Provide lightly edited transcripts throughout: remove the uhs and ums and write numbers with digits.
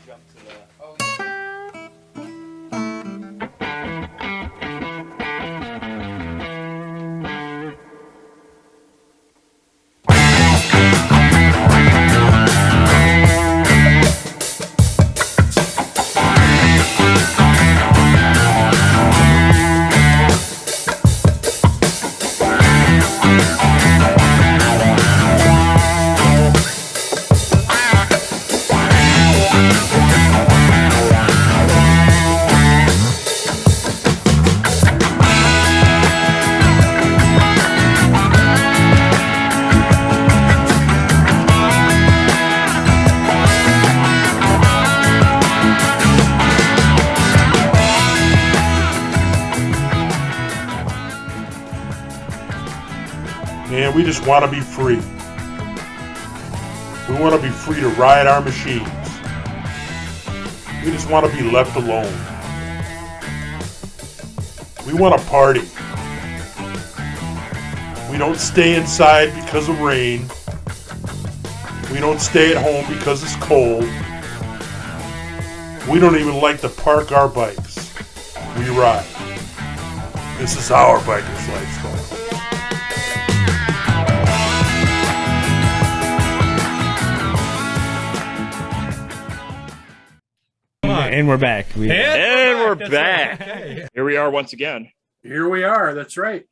jump to the. Oh yeah. Man, we just want to be free. We want to be free to ride our machines. We just want to be left alone. We want to party. We don't stay inside because of rain. We don't stay at home because it's cold. We don't even like to park our bikes. We ride. This is our biker's lifestyle. And we're back. And we're That's back. right. Okay. Here we are once again. Here we are. That's right.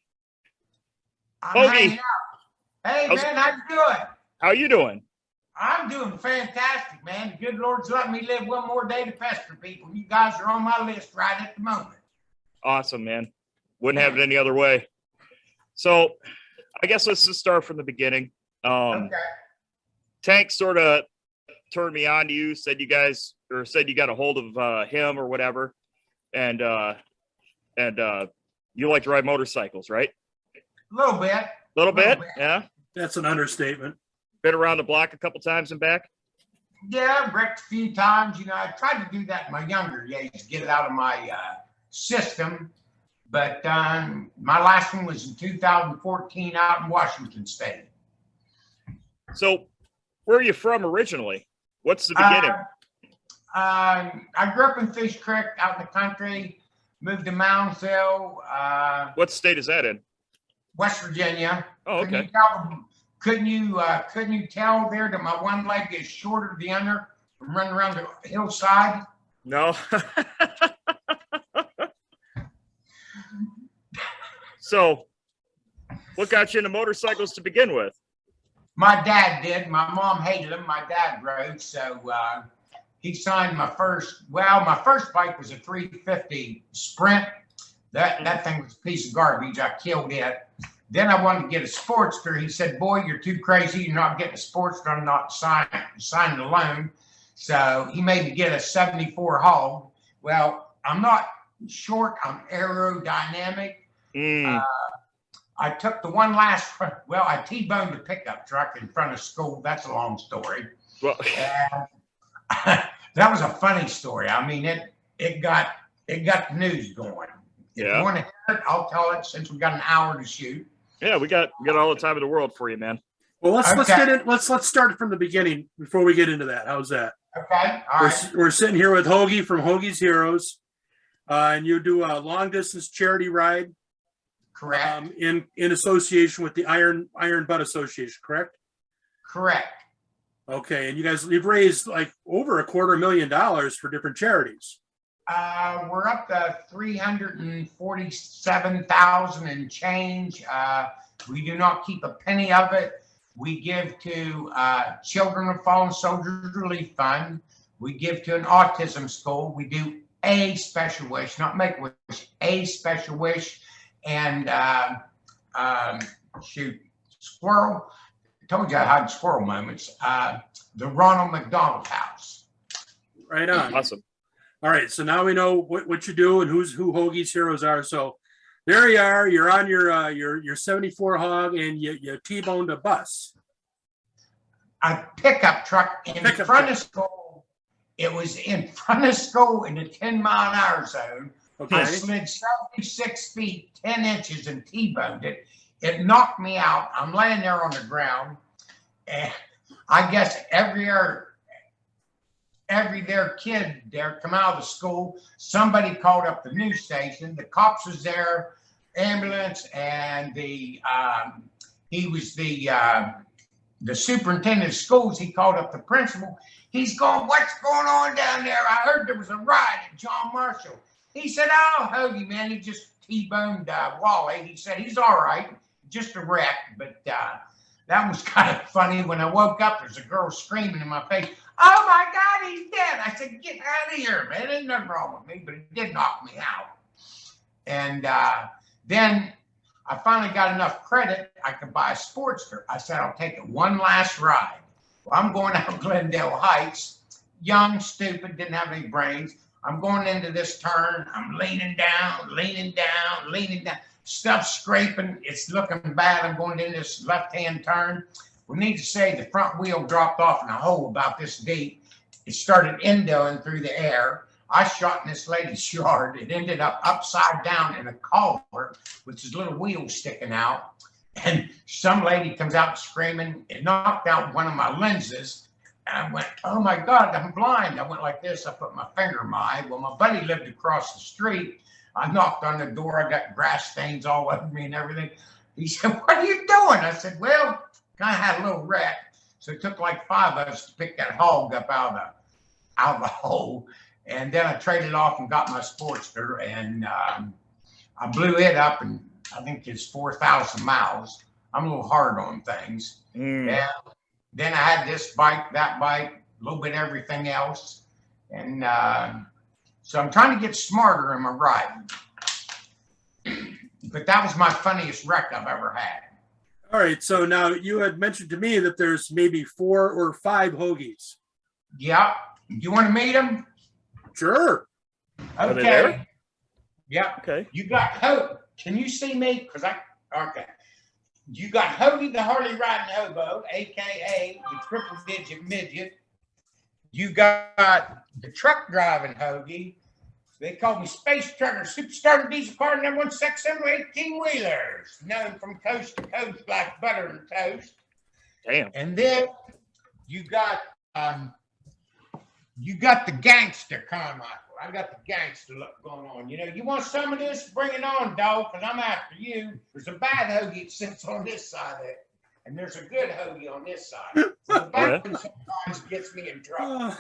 I'm Hoagie. hanging out. Hey, How's- man, how you doing? How you doing? I'm doing fantastic, man. The good Lord's letting me live one more day to pester people. You guys are on my list right at the moment. Awesome, man. Wouldn't have it any other way. So I guess let's just start from the beginning. Okay. Tank sort of turned me on to you, said you got a hold of him or whatever. And you like to ride motorcycles, right? A little bit. Little Little bit? bit. Yeah. That's an understatement. Been around the block a couple times and back. Yeah, I've wrecked a few times. You know, I tried to do that in my younger days, get it out of my system. But my last one was in 2014 out in Washington State. So where are you from originally? What's the beginning? I grew up in Fish Creek out in the country, moved to Moundsville, What state is that in? West Virginia. Oh, okay. Couldn't you tell there that my one leg is shorter than the other from running around the hillside? No. So, what got you into motorcycles to begin with? My dad did. My mom hated them. My dad rode, so he signed my first. Well, my first bike was a 350 Sprint. That thing was a piece of garbage. I killed it. Then I wanted to get a Sportster. He said, "Boy, you're too crazy. You're not getting a Sportster. I'm not signing a loan." So he made me get a 74 Hog. Well, I'm not short. I'm aerodynamic. I took the one last. Well, I T-boned a pickup truck in front of school. That's a long story. Well, That was a funny story. I mean, it got the news going. If Yeah. you want to hear it, I'll tell it since we got an hour to shoot. yeah, we got all the time in the world for you, man. Well, let's Okay. get in. Let's start from the beginning before we get into that. How's that? Okay. All right. We're sitting here with Hoagie from Hoagie's Heroes, and you do a long distance charity ride Correct. in association with the Iron Butt Association, correct? Correct. Okay, and you've raised like over $250,000 for different charities. We're up to 347,000 and change. We do not keep a penny of it. We give to Children of Fallen Soldiers Relief Fund. We give to an autism school. We do a special wish, not make a wish, a special wish. And squirrel. I told you I had squirrel moments. The Ronald McDonald House. Right on. Awesome. All right, so now we know what you do and who Hoagie's Heroes are. So there you are. You're on your 74 Hog, and you T-boned a bus. A pickup truck in front of school. It was in front of school in the 10-mile-an-hour zone. Okay. I slid 76 feet, 10 inches and T-boned it. It knocked me out. I'm laying there on the ground. And I guess every their kid there come out of the school. Somebody called up the news station. The cops was there, ambulance, and he was the superintendent of schools. He called up the principal. He's going, what's going on down there? I heard there was a riot at John Marshall. He said, oh, Hoagie, man, he just T-boned Wally. He said, he's all right, just a wreck. But that was kind of funny. When I woke up, there's a girl screaming in my face, oh, my God, he's dead. I said, get out of here, man. There's nothing wrong with me, but it did knock me out. And then I finally got enough credit. I could buy a Sportster. I said, I'll take it one last ride. Well, I'm going out Glendale Heights, young, stupid, didn't have any brains. I'm going into this turn. I'm leaning down, stuff scraping. It's looking bad. I'm going into this left-hand turn. We need to say the front wheel dropped off in a hole about this deep. It started endoing through the air. I shot in this lady's yard. It ended up upside down in a culvert with his little wheels sticking out. And some lady comes out screaming. It knocked out one of my lenses. And I went, oh my God, I'm blind. I went like this. I put my finger in my eye. Well, my buddy lived across the street. I knocked on the door. I got grass stains all over me and everything. He said, what are you doing? I said, well, kind of had a little wreck. So it took like 5 of us to pick that hog up out of the hole. And then I traded off and got my Sportster, and I blew it up, and I think it's 4,000 miles. I'm a little hard on things. And then I had this bike, that bike, a little bit of everything else. And so I'm trying to get smarter in my riding. But that was my funniest wreck I've ever had. All right. So now you had mentioned to me that there's maybe 4 or 5 Hoagies. Yeah. You want to meet them? Sure. Are they Okay. there? Yeah. Okay. You got Hoagie. Can you see me? Okay. You got Hoagie the Harley riding hobo, aka the Triple Digit Midget. You got the truck driving Hoagie. They call me Space Trucker, Superstar Diesel Car, #1 sex symbol, 18-wheelers, known from coast to coast like butter and toast. Damn. And then you got the gangster Carmichael. I got the gangster look going on. You know, you want some of this? Bring it on, dog, because I'm after you. There's a bad Hoagie that sits on this side of it, and there's a good Hoagie on this side. So the bad one sometimes gets me in trouble.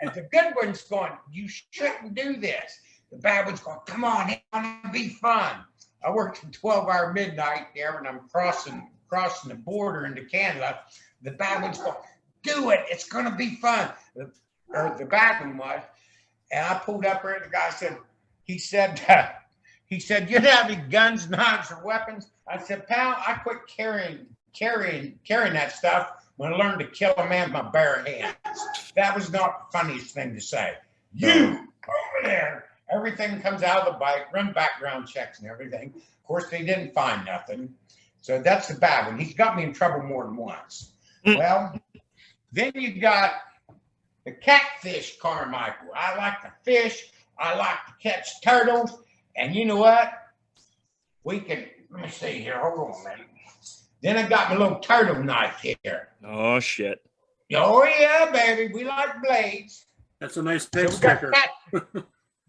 And the good one's going, you shouldn't do this. The bad one's going, come on, it's going to be fun. I worked in 12-hour midnight there, and I'm crossing the border into Canada. The bad one's going, do it. It's going to be fun. The bad one was. And I pulled up there, and the guy said, he said, you don't have any guns, knives, or weapons? I said, pal, I quit carrying that stuff when I learned to kill a man with my bare hands. That was not the funniest thing to say. You over there. Everything comes out of the bike, run background checks and everything. Of course, they didn't find nothing. So that's the bad one. He's got me in trouble more than once. Well, then you got the catfish Carmichael. I like to fish. I like to catch turtles. And you know what? Let me see here. Hold on a minute. Then I got my little turtle knife here. Oh, shit. Oh, yeah, baby. We like blades. That's a nice pig So we got sticker.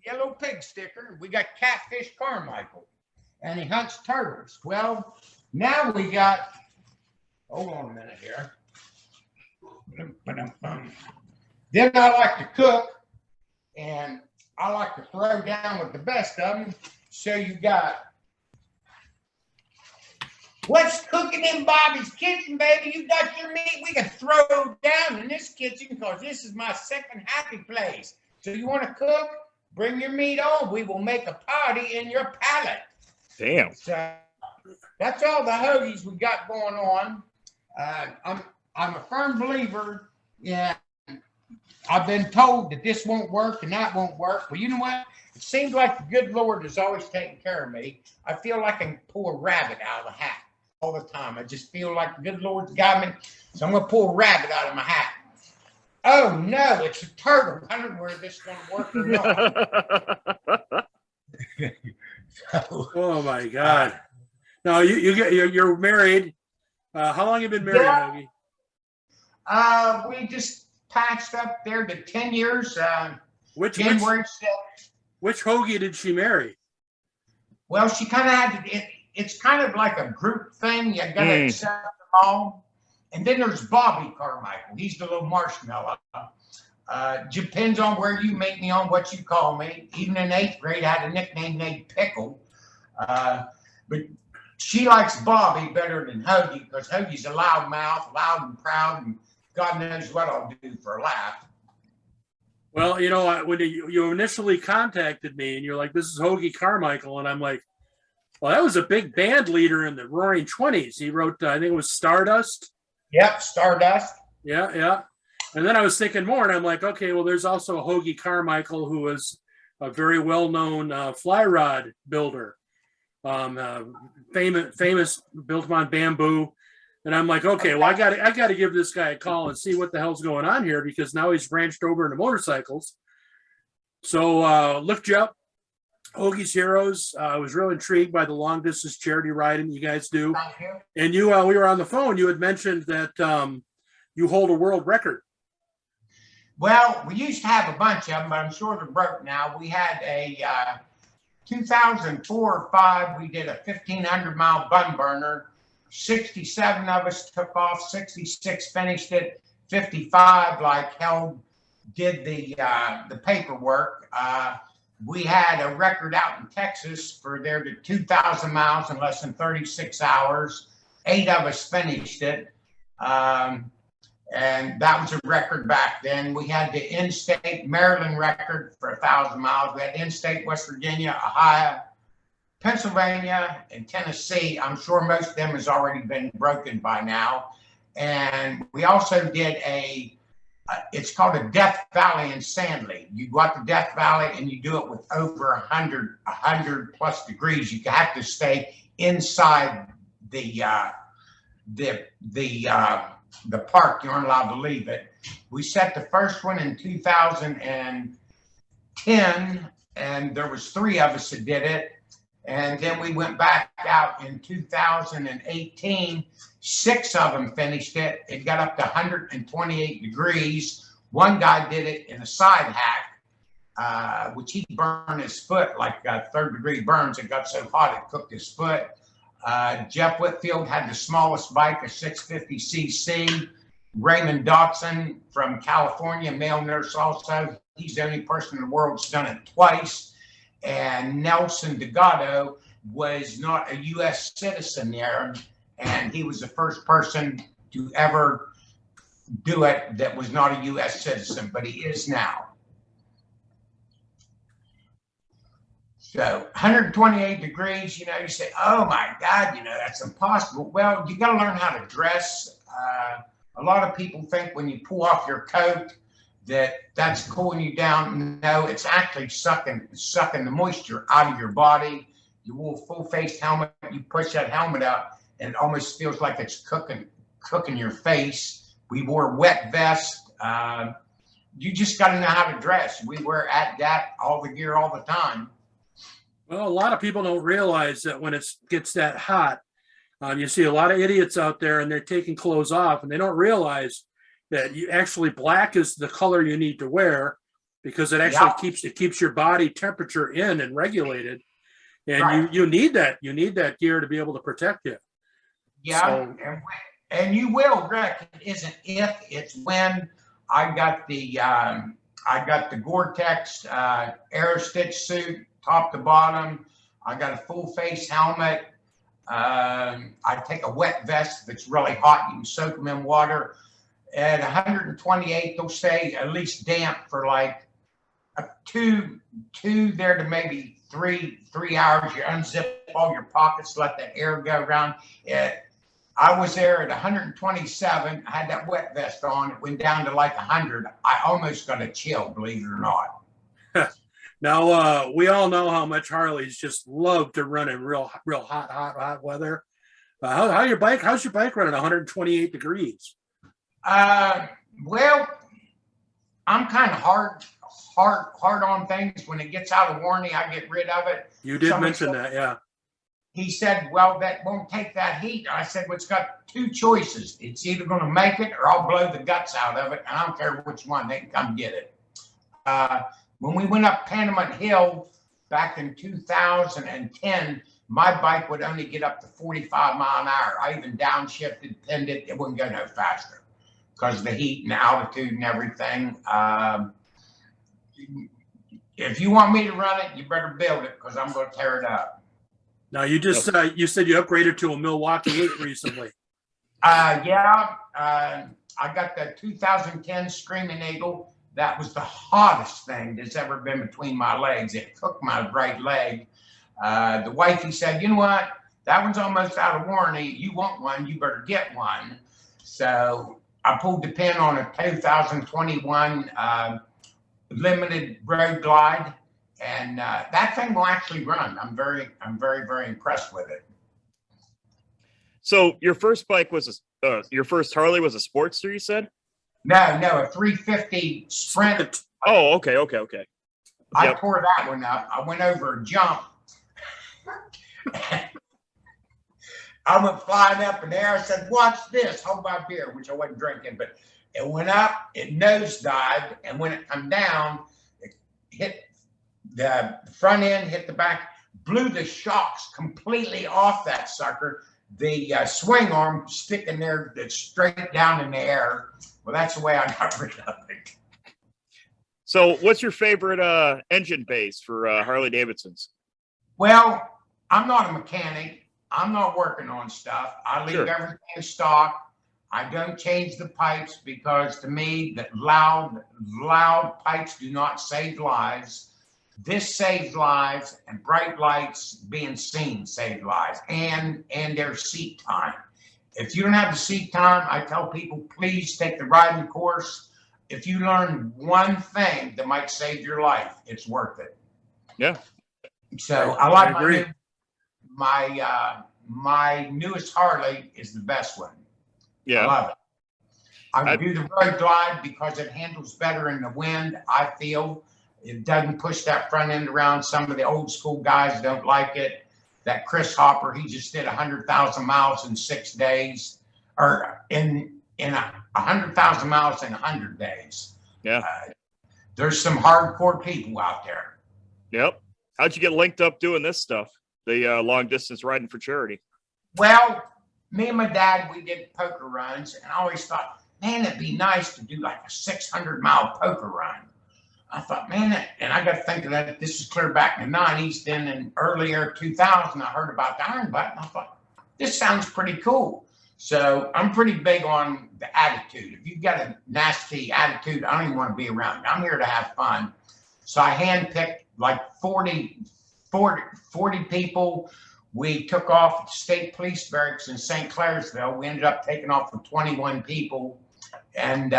yellow pig sticker. We got Catfish Carmichael. And he hunts turtles. Well, now we got, hold on a minute here. Then I like to cook, and I like to throw down with the best of them. So you got, what's cooking in Bobby's kitchen, baby? You got your meat. We can throw down in this kitchen because this is my second happy place. So you want to cook? Bring your meat on. We will make a party in your palate. Damn. So that's all the Hoagies we got going on. I'm a firm believer. Yeah, I've been told that this won't work and that won't work. Well, you know what? It seems like the good Lord is always taking care of me. I feel like I can pull a rabbit out of the hat all the time. I just feel like the good Lord's got me. So I'm going to pull a rabbit out of my hat. Oh, no, it's a turtle. I don't know whether this is going to work or not. So, Oh my God! Now you're married. How long have you been married, Hoagie? We just passed up there to 10 years. Which January 6th. which Hoagie did she marry? Well, she kind of had to, it's kind of like a group thing. You got to accept them all. And then there's Bobby Carmichael. He's the little marshmallow. Depends on where you make me on what you call me. Even in 8th grade, I had a nickname named Pickle. But she likes Bobby better than Hoagie because Hoagie's a loud mouth, loud and proud, and God knows what I'll do for a laugh. Well, you know, when you initially contacted me and you're like, this is Hoagy Carmichael. And I'm like, well, that was a big band leader in the Roaring 20s. He wrote, I think it was Stardust. Yep, Stardust. Yeah. And then I was thinking more and I'm like, okay, well, there's also Hoagy Carmichael, who was a very well-known fly rod builder. Famous, built on bamboo. And I'm like, okay, well, I got to give this guy a call and see what the hell's going on here, because now he's branched over into motorcycles. So looked you up, Hoagie's Heroes. I was real intrigued by the long distance charity riding you guys do. Thank you. And we were on the phone. You had mentioned that you hold a world record. Well, we used to have a bunch of them, but I'm sure they're broke now. We had a 2004 or 5, we did a 1,500-mile bun burner. 67 of us took off, 66 finished it, 55 did the paperwork. We had a record out in Texas for there to 2,000 miles in less than 36 hours. 8 of us finished it. And that was a record back then. We had the in-state Maryland record for 1,000 miles. We had in-state West Virginia, Ohio, Pennsylvania, and Tennessee. I'm sure most of them has already been broken by now. And we also did it's called a Death Valley in Sandley. You go out to Death Valley and you do it with over 100 plus degrees. You have to stay inside the park. You aren't allowed to leave it. We set the first one in 2010, and there was 3 of us that did it. And then we went back out in 2018. 6 of them finished it. It got up to 128 degrees. One guy did it in a side hack, which he burned his foot, like 3rd-degree burns. It got so hot it cooked his foot. Jeff Whitfield had the smallest bike, a 650cc. Raymond Dotson from California, male nurse also. He's the only person in the world that's done it twice. And Nelson Delgado was not a U.S. citizen there, and he was the first person to ever do it that was not a U.S. citizen, but he is now. So 128 degrees, you say, oh my God, that's impossible. Well, you got to learn how to dress. A lot of people think when you pull off your coat that's cooling you down. No, it's actually sucking the moisture out of your body. You wear a full-face helmet, you push that helmet up, and it almost feels like it's cooking your face. We wore wet vests. You just got to know how to dress. We wear all the gear all the time. Well, a lot of people don't realize that when it gets that hot, you see a lot of idiots out there and they're taking clothes off, and they don't realize that black is the color you need to wear, because it actually keeps your body temperature in and regulated. And right. you need that gear to be able to protect you. Yeah, so, and you will, Greg. It isn't if, it's when. I got the Gore-Tex Aero Stitch suit, top to bottom. I got a full face helmet. I take a wet vest if it's really hot. You can soak them in water. At 128, they'll stay at least damp for like two there to maybe three hours. You unzip all your pockets, let that air go around. I was there at 127. I had that wet vest on. It went down to like 100. I almost got a chill, believe it or not. Now, we all know how much Harleys just love to run in real hot weather. How's your bike running 128 degrees? Well, I'm kind of hard on things. When it gets out of warranty, I get rid of it. You did mention that, yeah. he said, well, that won't take that heat. I said, well, it's got two choices. It's either going to make it or I'll blow the guts out of it. And I don't care which one. They can come get it. When we went up Panamint Hill back in 2010, my bike would only get up to 45 mile an hour. I even downshifted, pinned it. It wouldn't go no faster because of the heat and altitude and everything. If you want me to run it, you better build it because I'm going to tear it up. Now, you just you said you upgraded to a Milwaukee 8 recently. Yeah. I got the 2010 Screaming Eagle. That was the hottest thing that's ever been between my legs. It cooked my right leg. The wifey said, you know what? That one's almost out of warranty. You want one, you better get one. So I pulled the pin on a 2021 limited road glide. And that thing will actually run. I'm very, very impressed with it. So your first bike was your first Harley was a Sportster, you said? No, a 350 Sprint. Oh, okay. I tore that one up. I went over a jump. I went flying up in the air. I said, watch this. Hold my beer, which I wasn't drinking. But it went up, it nosedived. And when it come down, it hit the front end, hit the back, blew the shocks completely off that sucker. The swing arm sticking there straight down in the air. Well, that's the way I got rid of it. So what's your favorite engine base for Harley Davidsons? Well, I'm not a mechanic. I'm not working on stuff. I leave everything in stock. I don't change the pipes because to me, that loud pipes do not save lives. This saves lives, and bright lights being seen save lives, and their seat time. If you don't have the seat time, I tell people, please take the riding course. If you learn one thing that might save your life, it's worth it. Yeah. So I like my newest Harley is the best one. Yeah. I love it. I do the road glide because it handles better in the wind, I feel. It doesn't push that front end around. Some of the old school guys don't like it. That Chris Hopper, he just did 100,000 miles in 6 days, or in 100,000 miles in 100 days. Yeah. There's some hardcore people out there. Yep. How'd you get linked up doing this stuff? The long distance riding for charity? Well, me and my dad, we did poker runs, and I always thought, man, it'd be nice to do like a 600-mile poker run. I thought, man, and I got to think of that. This is clear back in the 90s. Then in earlier 2000, I heard about the Iron Butt, and I thought, this sounds pretty cool. So I'm pretty big on the attitude. If you've got a nasty attitude, I don't even want to be around you. I'm here to have fun. So I handpicked like 40 people. We took off at the State Police Barracks in St. Clairsville. We ended up taking off with 21 people. And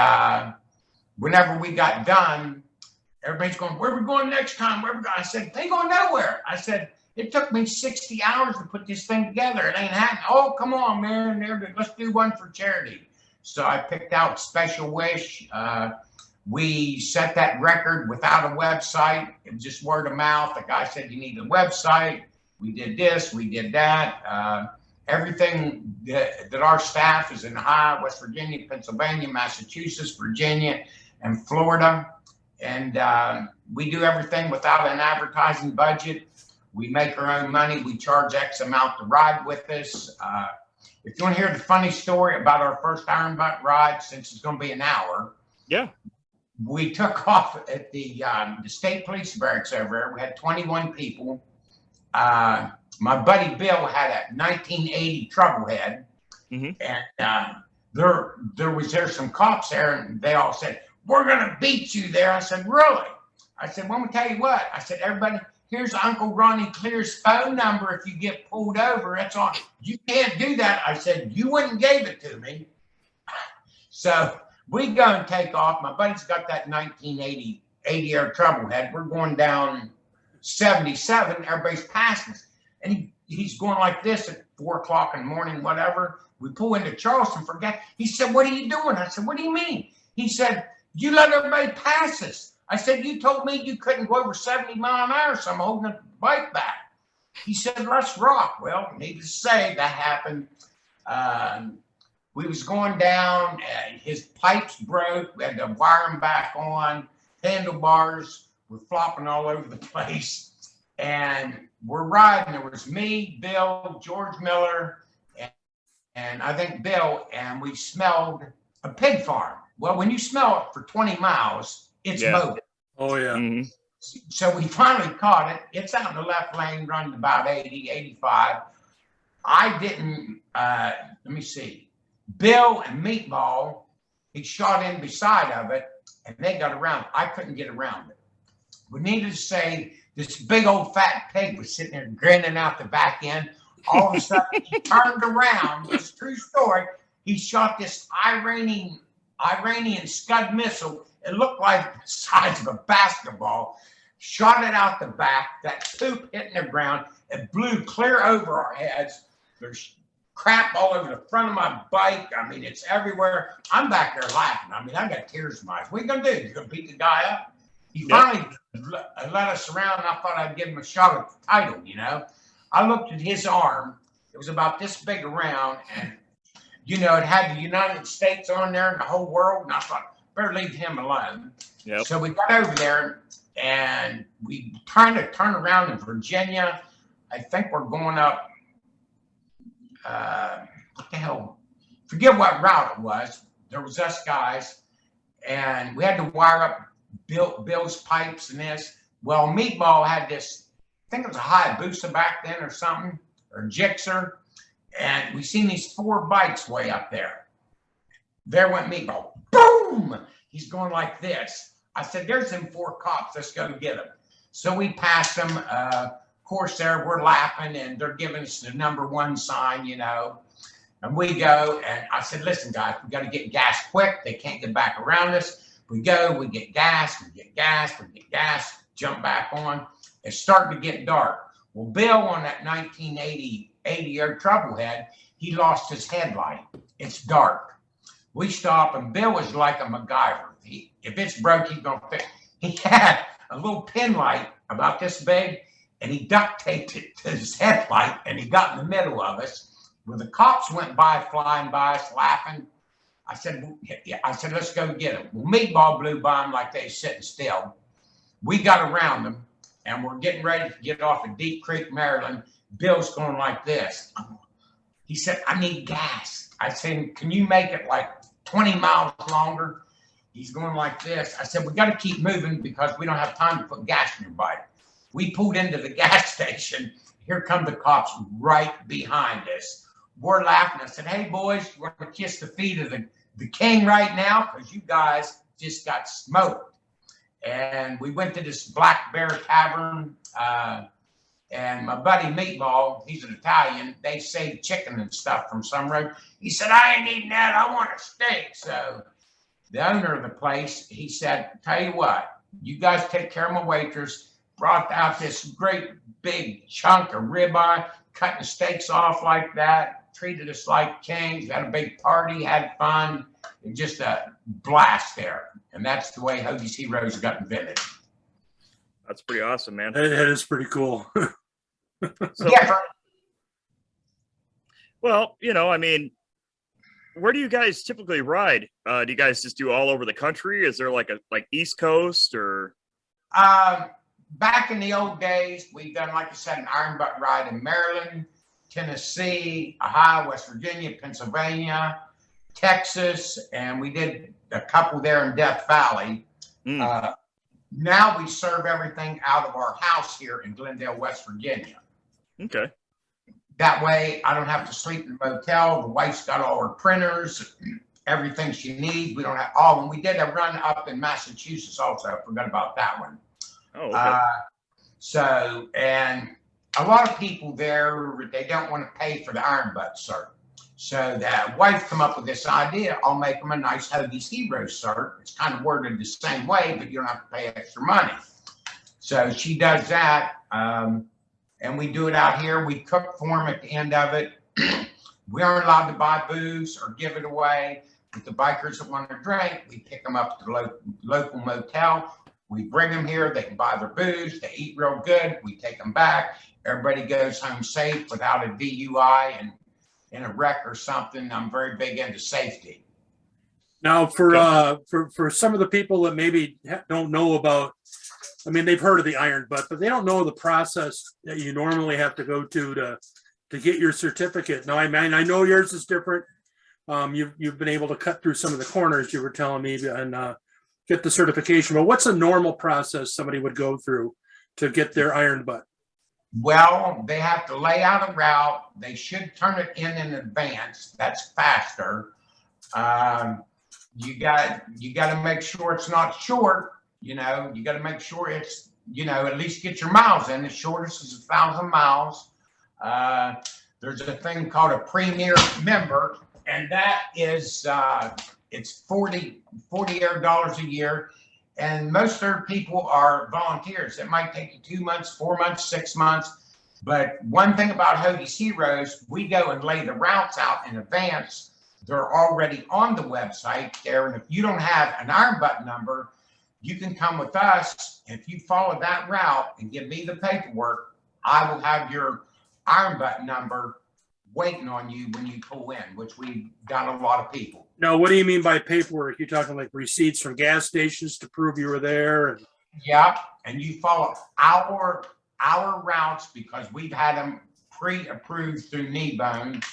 whenever we got done, everybody's going, where are we going next time? Where are we going? I said, they going nowhere. I said, it took me 60 hours to put this thing together. It ain't happening. Oh, come on, man. Let's do one for charity. So I picked out Special Wish. We set that record without a website. It was just word of mouth. The guy said, you need a website. We did this. We did that. Everything that our staff is in Ohio, West Virginia, Pennsylvania, Massachusetts, Virginia, and Florida. And we do everything without an advertising budget. We make our own money. We charge X amount to ride with us. If you want to hear the funny story about our first Iron Butt ride, since it's going to be an hour. Yeah. We took off at the State Police Barracks over there. We had 21 people. My buddy Bill had a 1980 Troublehead. Mm-hmm. And there's some cops there, and they all said, we're going to beat you there. I said, really? I said, well, I'm going to tell you what. I said, everybody, here's Uncle Ronnie Clear's phone number if you get pulled over. That's all. You can't do that. I said, you wouldn't gave it to me. So we go and take off. My buddy's got that 1980 80-year Troublehead. We're going down 77. Everybody's passing us. And he's going like this at 4 o'clock in the morning, whatever. We pull into Charleston, forget. He said, what are you doing? I said, what do you mean? He said, you let everybody pass us. I said, you told me you couldn't go over 70 miles an hour, so I'm holding the bike back. He said, let's rock. Well, needless to say, that happened. We was going down, and his pipes broke. We had to wire them back on. Handlebars were flopping all over the place. And we're riding. There was me, Bill, George Miller, and I think Bill, and we smelled a pig farm. Well, when you smell it for 20 miles, it's motor. Oh, yeah. Mhm. So we finally caught it. It's out in the left lane, running about 80, 85. I didn't, let me see. Bill and Meatball, he shot in beside of it, and they got around. I couldn't get around it. We needed to say, this big old fat pig was sitting there grinning out the back end. All of a sudden, he turned around. It's a true story. He shot this Iranian Scud missile. It looked like the size of a basketball. Shot it out the back. That poop hitting the ground. It blew clear over our heads. There's crap all over the front of my bike. I mean, it's everywhere. I'm back there laughing. I mean, I got tears in my eyes. What are you going to do? You going to beat the guy up? He finally let us around, and I thought I'd give him a shot at the title, you know. I looked at his arm. It was about this big around, and, you know, it had the United States on there and the whole world, and I thought, better leave him alone. Yep. So we got over there, and we trying to turn around in Virginia. I think we're going up, what the hell? Forget what route it was. There was us guys, and we had to wire up Bill's pipes and this. Well, Meatball had this, I think it was a Hayabusa back then or something, or a Gixxer, and we seen these 4 bikes way up there. There went Meatball. Boom! He's going like this. I said, there's them 4 cops. Let's go get them. So we passed them. Of course, we're laughing, and they're giving us the #1 sign, you know. And we go, and I said, listen, guys, we got to get gas quick. They can't get back around us. We go, we get gas, jump back on. It's starting to get dark. Well, Bill on that 1980 year Troublehead, he lost his headlight. It's dark. We stop, and Bill was like a MacGyver. If it's broke, he's going to fix it. He had a little pin light about this big, and he duct taped it to his headlight, and he got in the middle of us. Well, the cops went by, flying by us, laughing. I said, let's go get him. Well, Meatball blew by him like they sitting still. We got around them, and we're getting ready to get off of Deep Creek, Maryland. Bill's going like this. He said, I need gas. I said, can you make it like 20 miles longer? He's going like this. I said, we got to keep moving because we don't have time to put gas in your bike. We pulled into the gas station. Here come the cops right behind us. We're laughing. I said, hey, boys, we're going to kiss the feet of the king right now because you guys just got smoked. And we went to this Black Bear Tavern, and my buddy Meatball, he's an Italian, they saved chicken and stuff from some road. He said, I ain't eating that. I want a steak. So the owner of the place, he said, tell you what, you guys take care of my waitress. Brought out this great big chunk of ribeye, cutting steaks off like that, treated us like kings, had a big party, had fun. It was just a blast there. And that's the way Hoagie's Heroes got invented. That's pretty awesome, man. That is pretty cool. So, Yeah. well, you know, I mean, where do you guys typically ride? Do you guys just do all over the country? Is there like East Coast or? Back in the old days, we've done, like I said, an iron butt ride in Maryland, Tennessee, Ohio, West Virginia, Pennsylvania, Texas, and we did a couple there in Death Valley. Now we serve everything out of our house here in Glendale, West Virginia. Okay. That way, I don't have to sleep in a motel. The wife's got all her printers, everything she needs. We don't have all of them. We did a run up in Massachusetts also. I forgot about that one. Oh, okay. So, and a lot of people there, they don't want to pay for the iron butt cert. So the wife come up with this idea, I'll make them a nice Hoagie's Heroes cert. It's kind of worded the same way, but you don't have to pay extra money. So she does that, and we do it out here. We cook for them at the end of it. We aren't allowed to buy booze or give it away. With the bikers that want to drink, we pick them up to the local motel. We bring them here. They can buy their booze. They eat real good. We take them back. everybody goes home safe without a DUI and in a wreck or something. I'm very big into safety. Now, for some of the people that maybe don't know about, I mean, they've heard of the iron butt, but they don't know the process that you normally have to go to get your certificate. Now, I mean, I know yours is different. You've been able to cut through some of the corners you were telling me and get the certification. But what's a normal process somebody would go through to get their iron butt? Well, they have to lay out a route. They should turn it in advance. That's faster. You got to make sure it's not short. You know, you got to make sure it's, you know, at least get your miles in. The shortest is 1,000 miles. There's a thing called a premier member, and that is it's $40 dollars a year. And most of their people are volunteers. It might take you 2 months, 4 months, 6 months. But one thing about Hoagie's Heroes, we go and lay the routes out in advance. They're already on the website there. And if you don't have an iron butt number, you can come with us. If you follow that route and give me the paperwork, I will have your iron butt number waiting on you when you pull in, which we've got a lot of people. Now, what do you mean by paperwork? You're talking like receipts from gas stations to prove you were there? Yeah, and you follow our routes because we've had them pre-approved through Kneebone,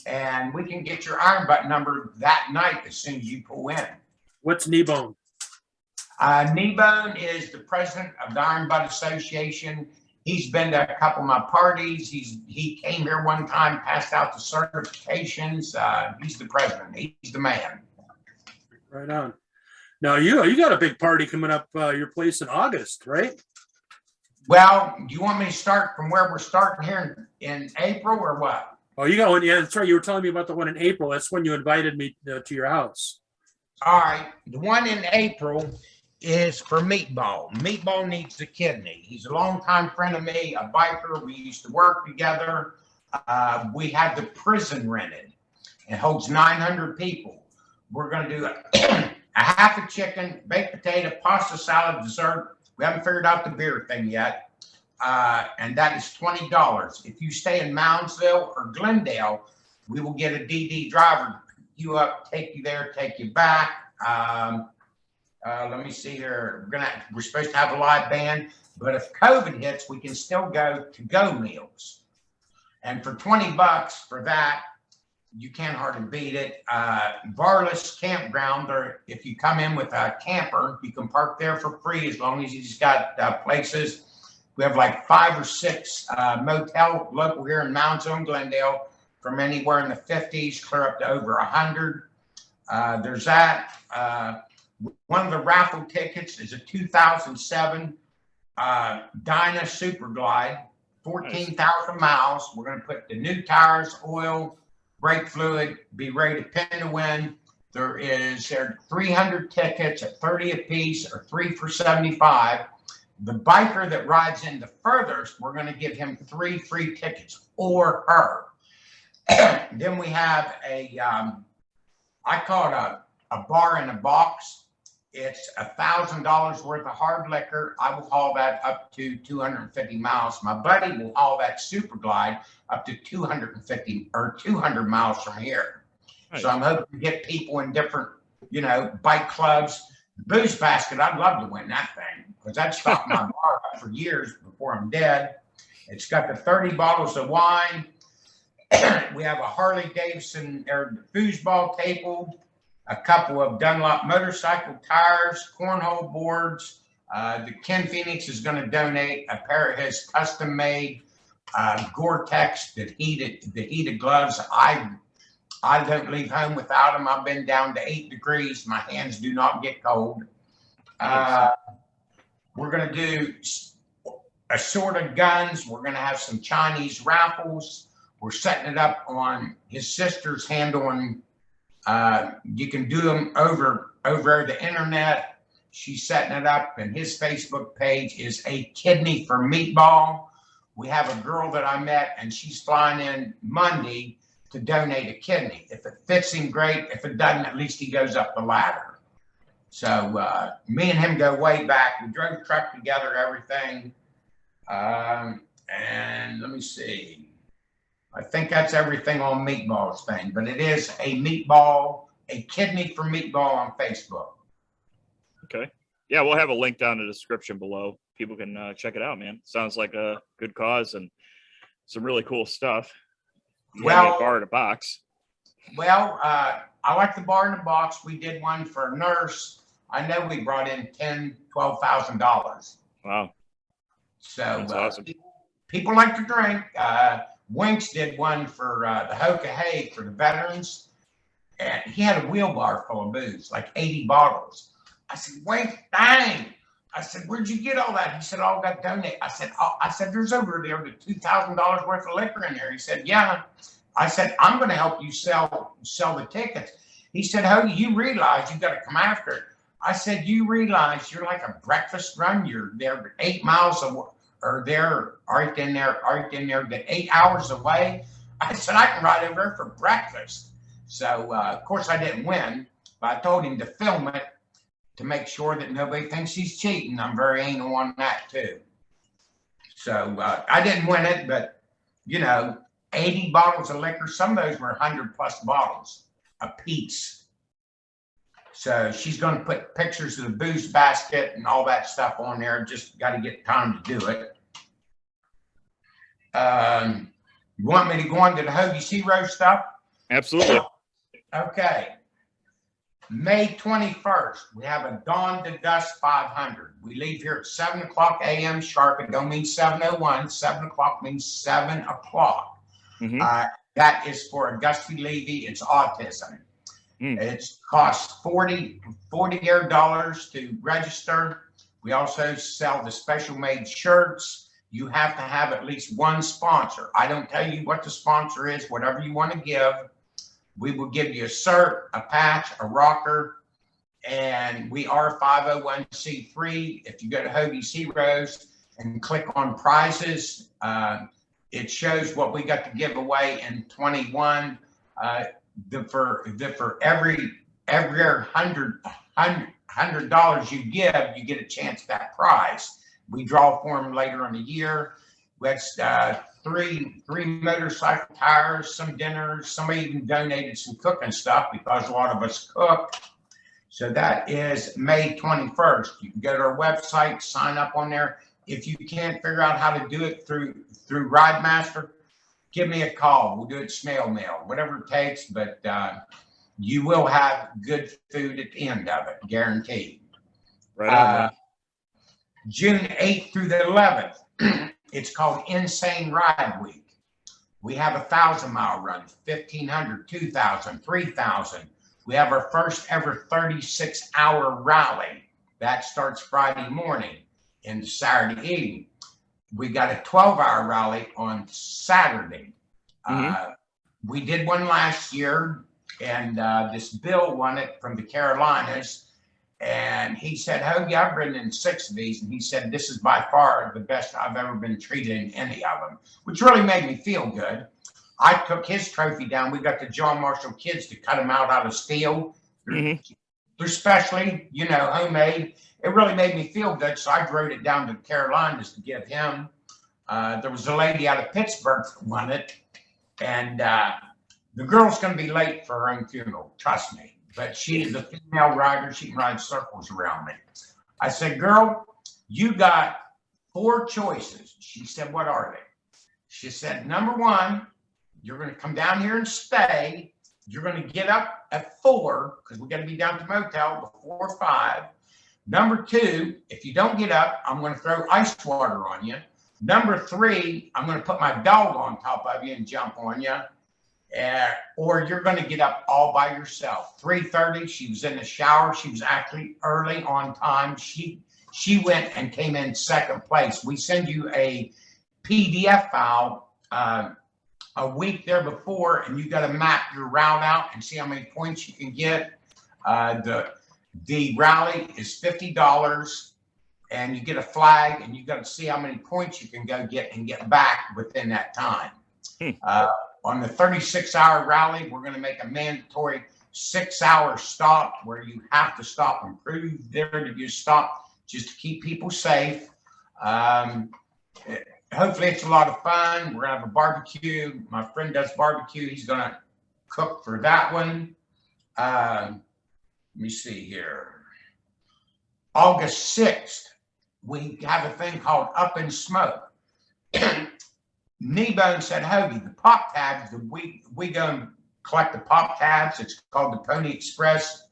and we can get your iron butt number that night as soon as you pull in. What's Kneebone? Kneebone is the president of the Iron Butt Association. He's been to a couple of my parties. He came here one time, passed out the certifications. He's the president. He's the man. Right on. Now you got a big party coming up your place in August, right? Well, do you want me to start from where we're starting here in April or what? Oh, you got one. Yeah, that's right. You were telling me about the one in April. That's when you invited me to your house. All right. The one in April is for Meatball. Meatball needs a kidney. He's a longtime friend of me, a biker. We used to work together. We had the prison rented. It holds 900 people. We're going to do a half a chicken, baked potato, pasta salad, dessert. We haven't figured out the beer thing yet. And that is $20. If you stay in Moundsville or Glendale, we will get a DD driver to pick you up, take you there, take you back. Let me see here. We're supposed to have a live band, but if COVID hits, we can still go to go meals. And for $20 for that, you can't hardly beat it. Varless Campground, or if you come in with a camper, you can park there for free as long as you've got places. We have like 5 or 6 motel local here in Moundsville and Glendale, from anywhere in the 50s clear up to over 100. There's that. One of the raffle tickets is a 2007 Dyna Super Glide, 14,000 miles. We're going to put the new tires, oil, brake fluid, be ready to pin to win. There are 300 tickets at 30 a piece, or 3 for 75. The biker that rides in the furthest, we're going to give him 3 free tickets, or her. Then we have I call it a bar in a box. It's $1,000 worth of hard liquor. I will haul that up to 250 miles. My buddy will haul that Super Glide up to 250 or 200 miles from here. Nice. So I'm hoping to get people in different, bike clubs. The Booze Basket, I'd love to win that thing because that stopped my bar up for years before I'm dead. It's got the 30 bottles of wine. We have a Harley Davidson or foosball table, a couple of Dunlop motorcycle tires, cornhole boards. The Ken Phoenix is going to donate a pair of his custom-made Gore-Tex, the heated gloves. I don't leave home without them. I've been down to 8 degrees. My hands do not get cold. We're going to do assorted guns. We're going to have some Chinese raffles. We're setting it up on his sister's handling. You can do them over the internet. She's setting it up, and his Facebook page is A Kidney for Meatball. We have a girl that I met, and she's flying in Monday to donate a kidney. If it fits him, great. If it doesn't, at least he goes up the ladder. So me and him go way back. We drove the truck together, everything. And let me see. I think that's everything on Meatball's thing, but it is a kidney for Meatball on Facebook. Okay. Yeah, we'll have a link down in the description below. People can check it out, man. Sounds like a good cause and some really cool stuff. Well, a bar in a box. Well, I like the bar in the box. We did one for a nurse. I know we brought in $12,000. Wow. So that's awesome. People like to drink. Winks did one for the Hoagie for the veterans, and he had a wheelbarrow full of booze, like 80 bottles. I said, Wink, dang. I said, where'd you get all that? He said, all got donated. I said, there's over there $2,000 worth of liquor in there. He said, yeah. I said, I'm going to help you sell the tickets. He said, Hoagie, you realize you got to come after it. I said, you realize you're like a breakfast run. You're there 8 miles away, or there, right in there, 8 hours away. I said, I can ride over there for breakfast. So, of course, I didn't win, but I told him to film it to make sure that nobody thinks he's cheating. I'm very anal on that, too. So, I didn't win it, but, 80 bottles of liquor. Some of those were 100+ bottles a piece. So she's going to put pictures of the booze basket and all that stuff on there. Just got to get time to do it. You want me to go on to the Hoagie Zero stuff? Absolutely. Okay. May 21st, we have a Dawn to Dusk 500. We leave here at 7 o'clock a.m. sharp. It don't mean 7:01. 7 o'clock means 7 o'clock. Mm-hmm. That is for Augusty Levy. It's autism. It's cost $40 to register. We also sell the special made shirts. You have to have at least one sponsor. I don't tell you what the sponsor is, whatever you want to give. We will give you a shirt, a patch, a rocker, and we are 501c3. If you go to Hoagie Zeros and click on prizes, it shows what we got to give away in 21. For every $100 you give, you get a chance at that prize. We draw for them later in the year. That's three motorcycle tires, some dinners. Somebody even donated some cooking stuff because a lot of us cook. So that is May 21st. You can go to our website, sign up on there. If you can't figure out how to do it through Ridemaster, give me a call. We'll do it snail mail, whatever it takes, but you will have good food at the end of it, guaranteed. Right on. June 8th through the 11th, it's called Insane Ride Week. We have a 1,000-mile run, 1,500, 2,000, 3,000. We have our first ever 36-hour rally. That starts Friday morning and Saturday evening. We got a 12-hour rally on Saturday. Mm-hmm. We did one last year, and this Bill won it from the Carolinas. And he said, Hoagie, I've ridden in 6 of these. And he said, this is by far the best I've ever been treated in any of them, which really made me feel good. I took his trophy down. We got the John Marshall kids to cut them out of steel. Mm-hmm. They're specially, homemade. It really made me feel good, so I wrote it down to the Carolinas to give him. There was a lady out of Pittsburgh that won it, and the girl's going to be late for her own funeral, trust me. But she's a female rider. She can ride circles around me. I said, girl, you got 4 choices. She said, what are they? She said, number 1, you're going to come down here and stay. You're going to get up at 4, because we're going to be down to motel before 5. Number 2, if you don't get up, I'm going to throw ice water on you. Number 3, I'm going to put my dog on top of you and jump on you. Or you're going to get up all by yourself. 3:30, she was in the shower. She was actually early on time. She went and came in 2nd place. We send you a PDF file a week there before, and you got to map your route out and see how many points you can get. The rally is $50, and you get a flag, and you got to see how many points you can go get and get back within that time. On the 36-hour rally, we're going to make a mandatory 6-hour stop where you have to stop and prove there that you stop just to keep people safe. hopefully it's a lot of fun. We're gonna have a barbecue. My friend does barbecue. He's gonna cook for that one. Let me see here. August 6th, we have a thing called Up in Smoke. Kneebone said, Hoagie, the pop tabs, we go and collect the pop tabs. It's called the Pony Express.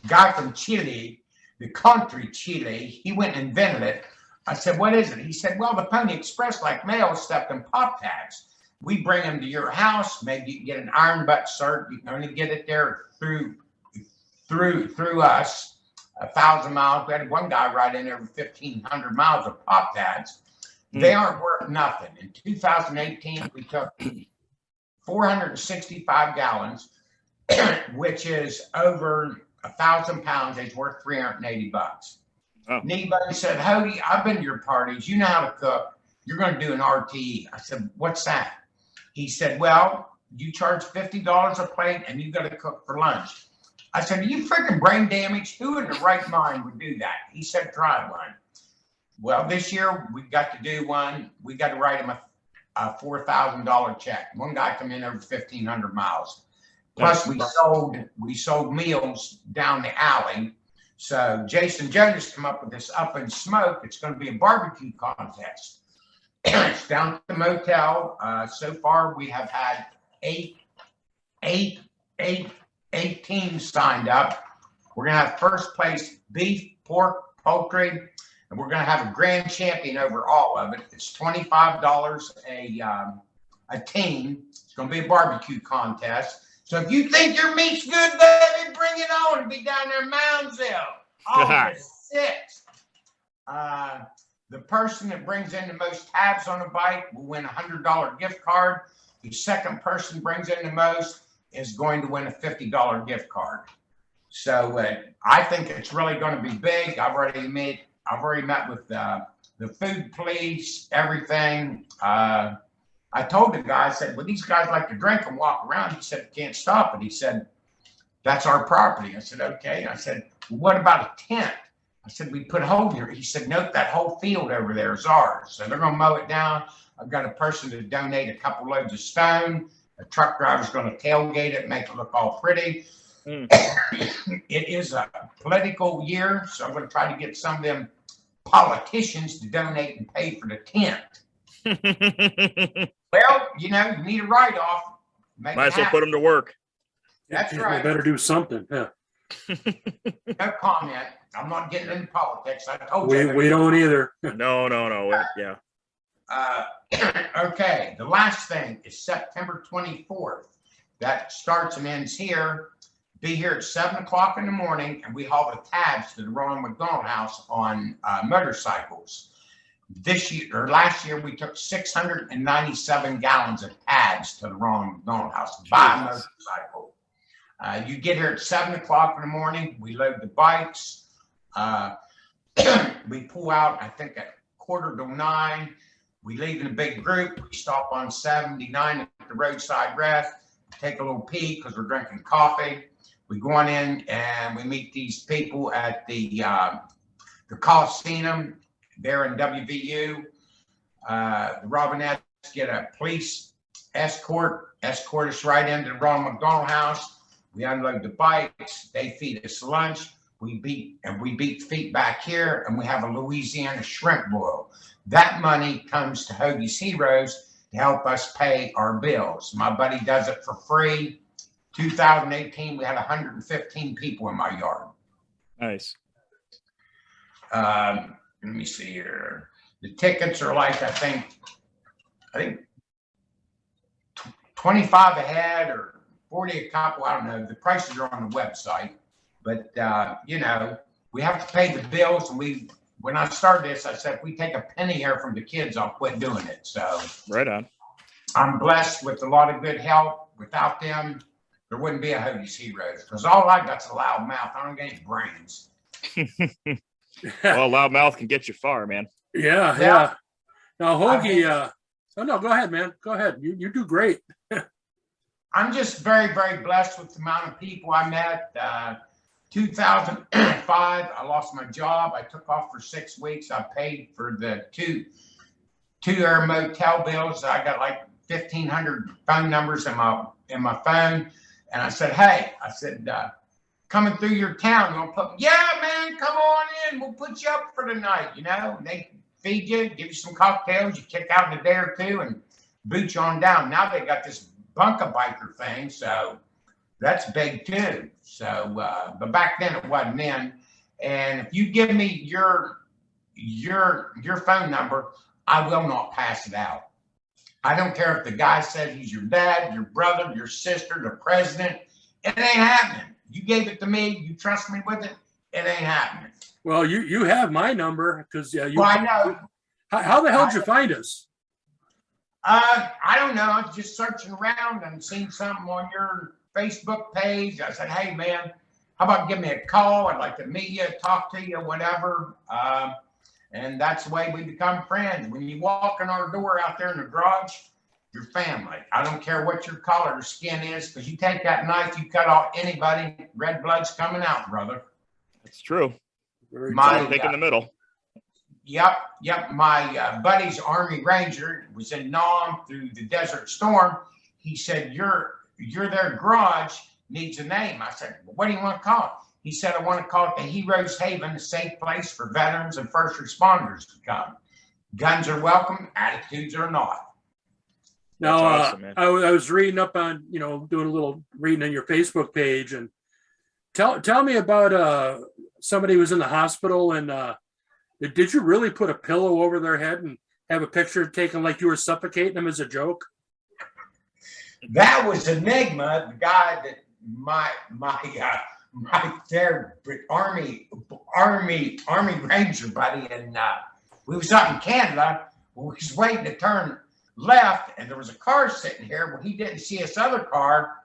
Guy from Chile, the country Chile, he went and invented it. I said, what is it? He said, well, the Pony Express, like mail, stuff in pop tabs. We bring them to your house. Maybe you can get an iron butt cert. You can only get it there through us. 1,000 miles. We had one guy ride in over 1,500 miles of pop tabs. They aren't worth nothing. In 2018, we took 465 gallons, which is over 1,000 pounds. It's worth $380. Oh. Kneebone said, Hoagie, I've been to your parties. You know how to cook. You're going to do an RTE. I said, what's that? He said, well, you charge $50 a plate and you got to cook for lunch. I said, are you freaking brain damaged? Who in the right mind would do that? He said, try one. Well, this year we got to do one. We got to write him a $4,000 check. One guy come in over 1,500 miles. Plus we sold meals down the alley. So Jason Jonas come up with this Up in Smoke. It's going to be a barbecue contest. It's down at the motel. So far we have had eight teams signed up. We're going to have first place beef, pork, poultry, and we're going to have a grand champion over all of it. It's $25 a team. It's going to be a barbecue contest. So if you think your meat's good, baby, bring it on and be down there in Moundsville. August 6th. The person that brings in the most tabs on a bike will win a $100 gift card. The second person brings in the most is going to win a $50 gift card. So I think it's really going to be big. I've already met with the food police, everything. I told the guy, I said, well, these guys like to drink and walk around. He said, can't stop it. He said, that's our property. I said, okay. I said, well, what about a tent? I said, we put a hole here. He said, nope, that whole field over there is ours. So they're going to mow it down. I've got a person to donate a couple loads of stone. A truck driver's going to tailgate it, make it look all pretty. It is a political year, so I'm going to try to get some of them politicians to donate and pay for the tent. Well, you need a write-off. Might as well put them to work. That's right. They better do something. Yeah. No comment. I'm not getting into politics. I told you. We don't either. No. Yeah. Okay. The last thing is September 24th. That starts and ends here. Be here at 7 o'clock in the morning, and we haul the tabs to the Ronald McDonald House on motorcycles. Last year, we took 697 gallons of tabs to the Ronald McDonald House by motorcycle. You get here at 7 o'clock in the morning. We load the bikes. We pull out, I think, at 8:45. We leave in a big group. We stop on 79 at the roadside rest, take a little pee because we're drinking coffee. We go on in and we meet these people at the Coliseum there in WVU. The Robinettes get a police escort us right into the Ronald McDonald House. We unload the bikes. They feed us lunch. We beat feet back here, and we have a Louisiana shrimp boil. That money comes to Hoagie's Heroes to help us pay our bills. My buddy does it for free. 2018, we had 115 people in my yard. Nice. Let me see here. The tickets are like, I think 25 a head or 40 a couple. I don't know. The prices are on the website. But, we have to pay the bills. And when I started this, I said, if we take a penny here from the kids, I'll quit doing it. So right on. I'm blessed with a lot of good help. Without them, there wouldn't be a Hoagie's Heroes. Because all I got's a loud mouth. I don't get any brains. Well, loud mouth can get you far, man. Yeah. Now, Hoagie, no, go ahead, man. Go ahead. You do great. I'm just very, very blessed with the amount of people I met. 2005, I lost my job. I took off for 6 weeks. I paid for the 2-year motel bills. I got like 1,500 phone numbers in my phone. And I said, hey, coming through your town, you want to put, yeah, man, come on in. We'll put you up for the night, you know. And they feed you, give you some cocktails, you kick out in a day or two and boot you on down. Now they got this bunker biker thing, so that's big too. So, but back then it wasn't then. And if you give me your phone number, I will not pass it out. I don't care if the guy said he's your dad, your brother, your sister, the president. It ain't happening. You gave it to me. You trust me with it. It ain't happening. Well, you have my number because you. Well, I know. How the hell did you find us? I don't know. I was just searching around and seen something on your Facebook page. I said, hey, man, how about give me a call? I'd like to meet you, talk to you, whatever. And that's the way we become friends. When you walk in our door out there in the garage, you're family. I don't care what your color or skin is, because you take that knife, you cut off anybody, red blood's coming out, brother. That's true. My pick in the middle. Yep. My buddy's Army Ranger was in Nam through the Desert Storm. He said, your their garage needs a name. I said, well, what do you want to call it? He said, I want to call it the Heroes Haven, a safe place for veterans and first responders to come. Guns are welcome, attitudes are not. Now, awesome, I was reading up on, doing a little reading on your Facebook page, and tell me about somebody who was in the hospital, and did you really put a pillow over their head and have a picture taken like you were suffocating them as a joke? That was Enigma, the guy that my their Army Ranger buddy, and we was up in Canada. We was waiting to turn left, and there was a car sitting here. Well, he didn't see this other car,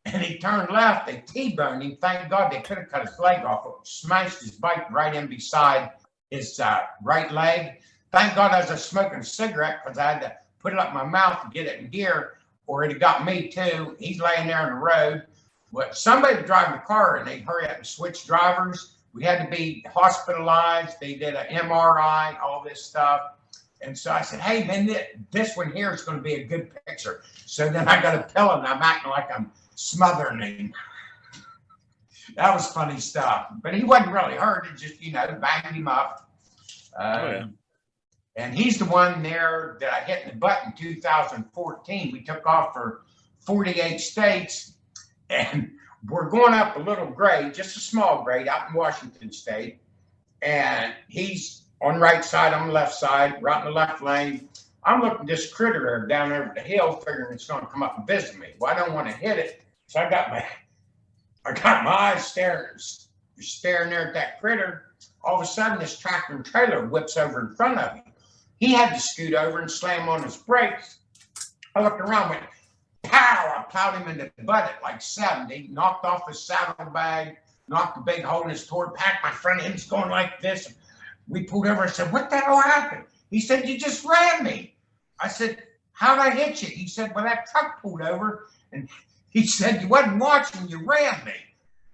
and he turned left. They T-boned him. Thank God they could have cut his leg off. It smashed his bike right in beside his right leg. Thank God I was smoking a cigarette, because I had to put it up my mouth to get it in gear, or it had got me too. He's laying there on the road. But somebody driving the car, and they hurry up and switch drivers. We had to be hospitalized. They did an MRI, all this stuff. And so I said, hey, man, this one here is going to be a good picture. So then I got a pillow, and I'm acting like I'm smothering him. That was funny stuff. But he wasn't really hurt. It just, banged him up. And he's the one there that I hit in the butt in 2014. We took off for 48 states. And we're going up a little grade, just a small grade out in Washington State. And he's on the right side, I'm on the left side, right in the left lane. I'm looking at this critter down over the hill, figuring it's going to come up and visit me. Well, I don't want to hit it. So I got my eyes staring there at that critter. All of a sudden, this tractor and trailer whips over in front of me. He had to scoot over and slam on his brakes. I looked around, went, pow! I plowed him in the butt at like 70, knocked off his saddlebag, knocked a big hole in his torque pack. My front end's going like this. We pulled over and said, what the hell happened? He said, you just ran me. I said, how'd I hit you? He said, well, that truck pulled over. And he said, you wasn't watching, you ran me.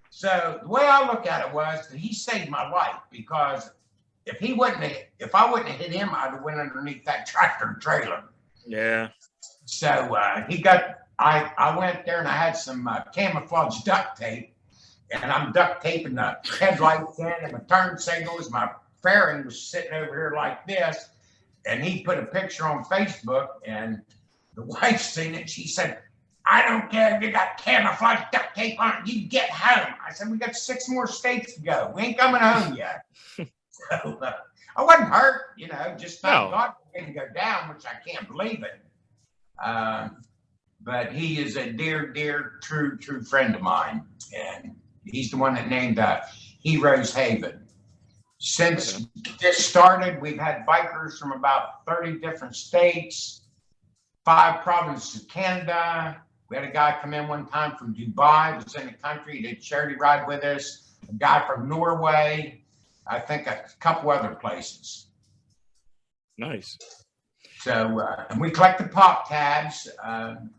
So the way I look at it was that he saved my life, because if I wouldn't have hit him, I'd have went underneath that tractor and trailer. Yeah. So I went there and I had some camouflage duct tape, and I'm duct taping the headlights in and my turn signals. My fairing was sitting over here like this, and he put a picture on Facebook, and the wife seen it. She said, I don't care if you got camouflage duct tape on it, you get home. I said, we got 6 more states to go. We ain't coming home yet. So I wasn't hurt, just thank God it didn't go down, which I can't believe it. But he is a dear, true friend of mine. And he's the one that named Heroes Haven. Since this started, we've had bikers from about 30 different states, 5 provinces of Canada. We had a guy come in one time from Dubai, was in the country, he did a charity ride with us. A guy from Norway, I think a couple other places. Nice. So, and we collect the pop tabs.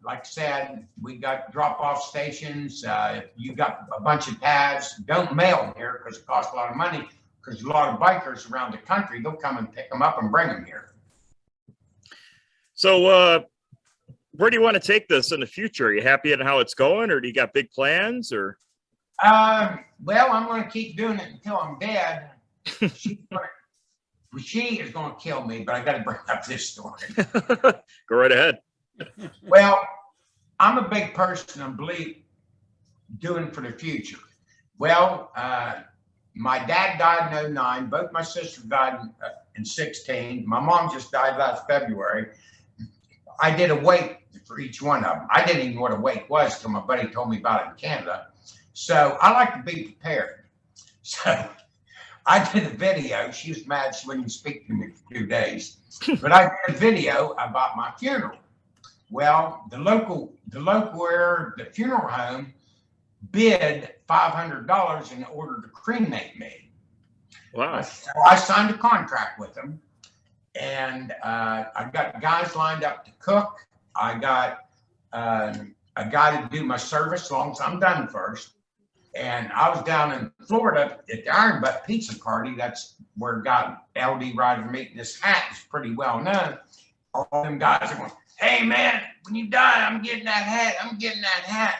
Like I said, we got drop-off stations. If you got a bunch of tabs, don't mail them here because it costs a lot of money, because a lot of bikers around the country, they'll come and pick them up and bring them here. So, where do you want to take this in the future? Are you happy at how it's going, or do you got big plans? Or Well, I'm going to keep doing it until I'm dead. She is going to kill me, but I got to bring up this story. go right ahead. Well, I'm a big person and believe doing for the future. Well, my dad died in 2009. Both my sisters died in 16. My mom just died last February. I did a wake for each one of them. I didn't even know what a wake was until my buddy told me about it in Canada. So I like to be prepared. So I did a video. She was mad she wouldn't speak to me for 2 days. But I did a video about my funeral. Well, the local where the funeral home bid $500 in order to cremate me. Wow. So I signed a contract with them, and I got guys lined up to cook. I got a guy to do my service as long as I'm done first. And I was down in Florida at the Iron Butt Pizza Party. That's where LD Rider Meat in this hat is pretty well known. All them guys are going, hey man, when you die, I'm getting that hat. I'm getting that hat.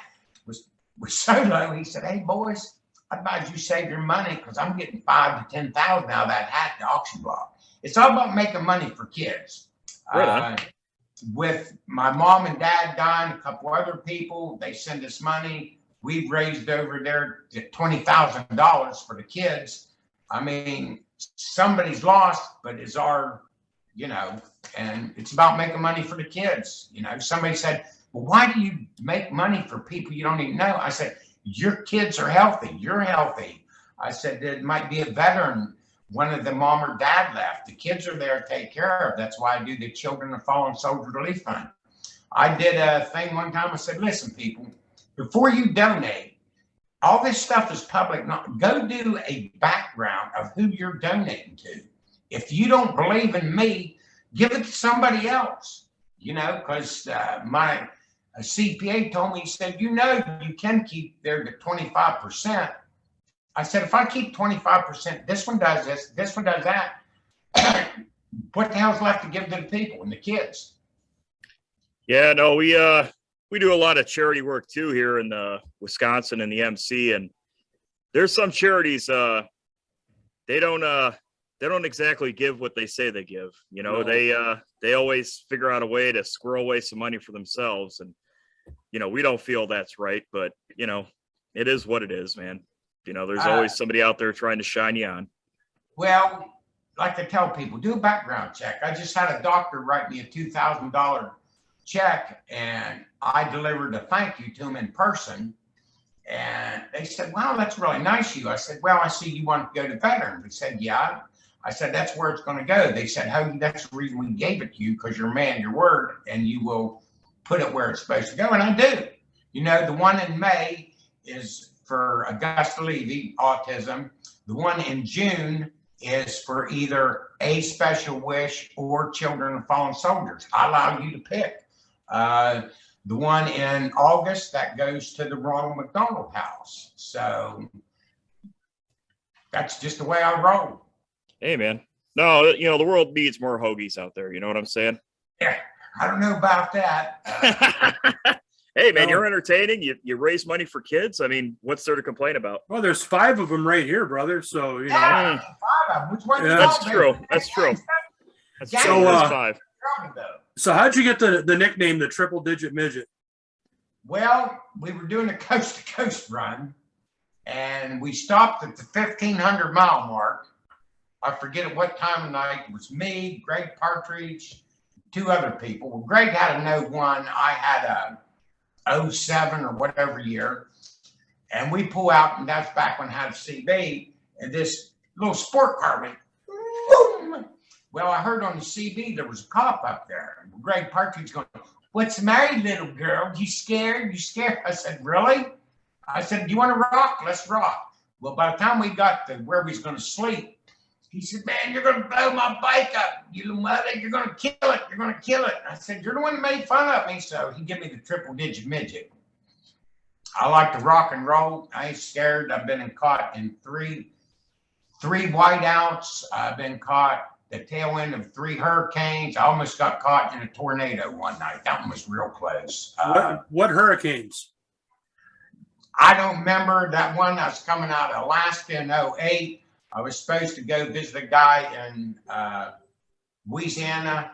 Was so low. He said, hey boys, I advise you save your money because I'm getting $5,000 to $10,000 out of that hat in the auction block. It's all about making money for kids. Right With my mom and dad dying, a couple other people, they send us money. We've raised over there $20,000 for the kids. I mean, somebody's lost, but it's our, and it's about making money for the kids. Somebody said, well, why do you make money for people you don't even know? I said, your kids are healthy. You're healthy. I said, there might be a veteran. One of the mom or dad left. The kids are there to take care of. That's why I do the Children of Fallen Soldier Relief Fund. I did a thing one time. I said, listen, people, before you donate, all this stuff is public. Go do a background of who you're donating to. If you don't believe in me, give it to somebody else, because my CPA told me, he said, you can keep there to 25%. I said, if I keep 25%, this one does this one does that. What the hell's left to give to the people and the kids? Yeah, no, we do a lot of charity work too here in Wisconsin and the MC, and there's some charities they don't exactly give what they say they give. No. They always figure out a way to squirrel away some money for themselves, and we don't feel that's right, but it is what it is, man. There's always somebody out there trying to shine you on. Well, like I tell people, do a background check. I just had a doctor write me a $2,000 check, and I delivered a thank you to him in person. And they said, wow, that's really nice of you. I said, well, I see you want to go to veterans. They said, yeah. I said, that's where it's going to go. They said, Hoagie, that's the reason we gave it to you, because you're a man, your word, and you will put it where it's supposed to go. And I do. The one in May is for Augusta Levy, autism. The one in June is for either A Special Wish or Children of Fallen Soldiers. I allow you to pick. The one in August, that goes to the Ronald McDonald House. So that's just the way I roll. Hey, man. No, the world needs more Hoagies out there. You know what I'm saying? Yeah, I don't know about that. Hey, man, you're entertaining. You raise money for kids. I mean, what's there to complain about? Well, there's 5 of them right here, brother. So, Yeah, 5 of them. Which one? Yeah. That's true. That's true. That's Yeah. true. So, There's 5. So how'd you get the nickname, the Triple Digit Midget? Well, we were doing a coast to coast run, and we stopped at the 1,500 mile mark. I forget at what time of night. It was me, Greg Partridge, 2 other people. Well, Greg had a 01. I had a 07 or whatever year. And we pull out, and that's back when I had a CB, and this little sport car went boom. Well, I heard on the CB there was a cop up there. Greg Partridge going, what's the matter, little girl? You scared? You scared? I said, really? I said, do you want to rock? Let's rock. Well, by the time we got to where we was going to sleep, he said, man, you're going to blow my bike up, you little mother. You're going to kill it. You're going to kill it. I said, you're the one that made fun of me. So he gave me the Triple Digit Midget. I like to rock and roll. I ain't scared. I've been caught in three whiteouts. I've been caught. the tail end of 3 hurricanes. I almost got caught in a tornado one night. That one was real close. What hurricanes? I don't remember that one. I was coming out of Alaska in 08. I was supposed to go visit a guy in Louisiana,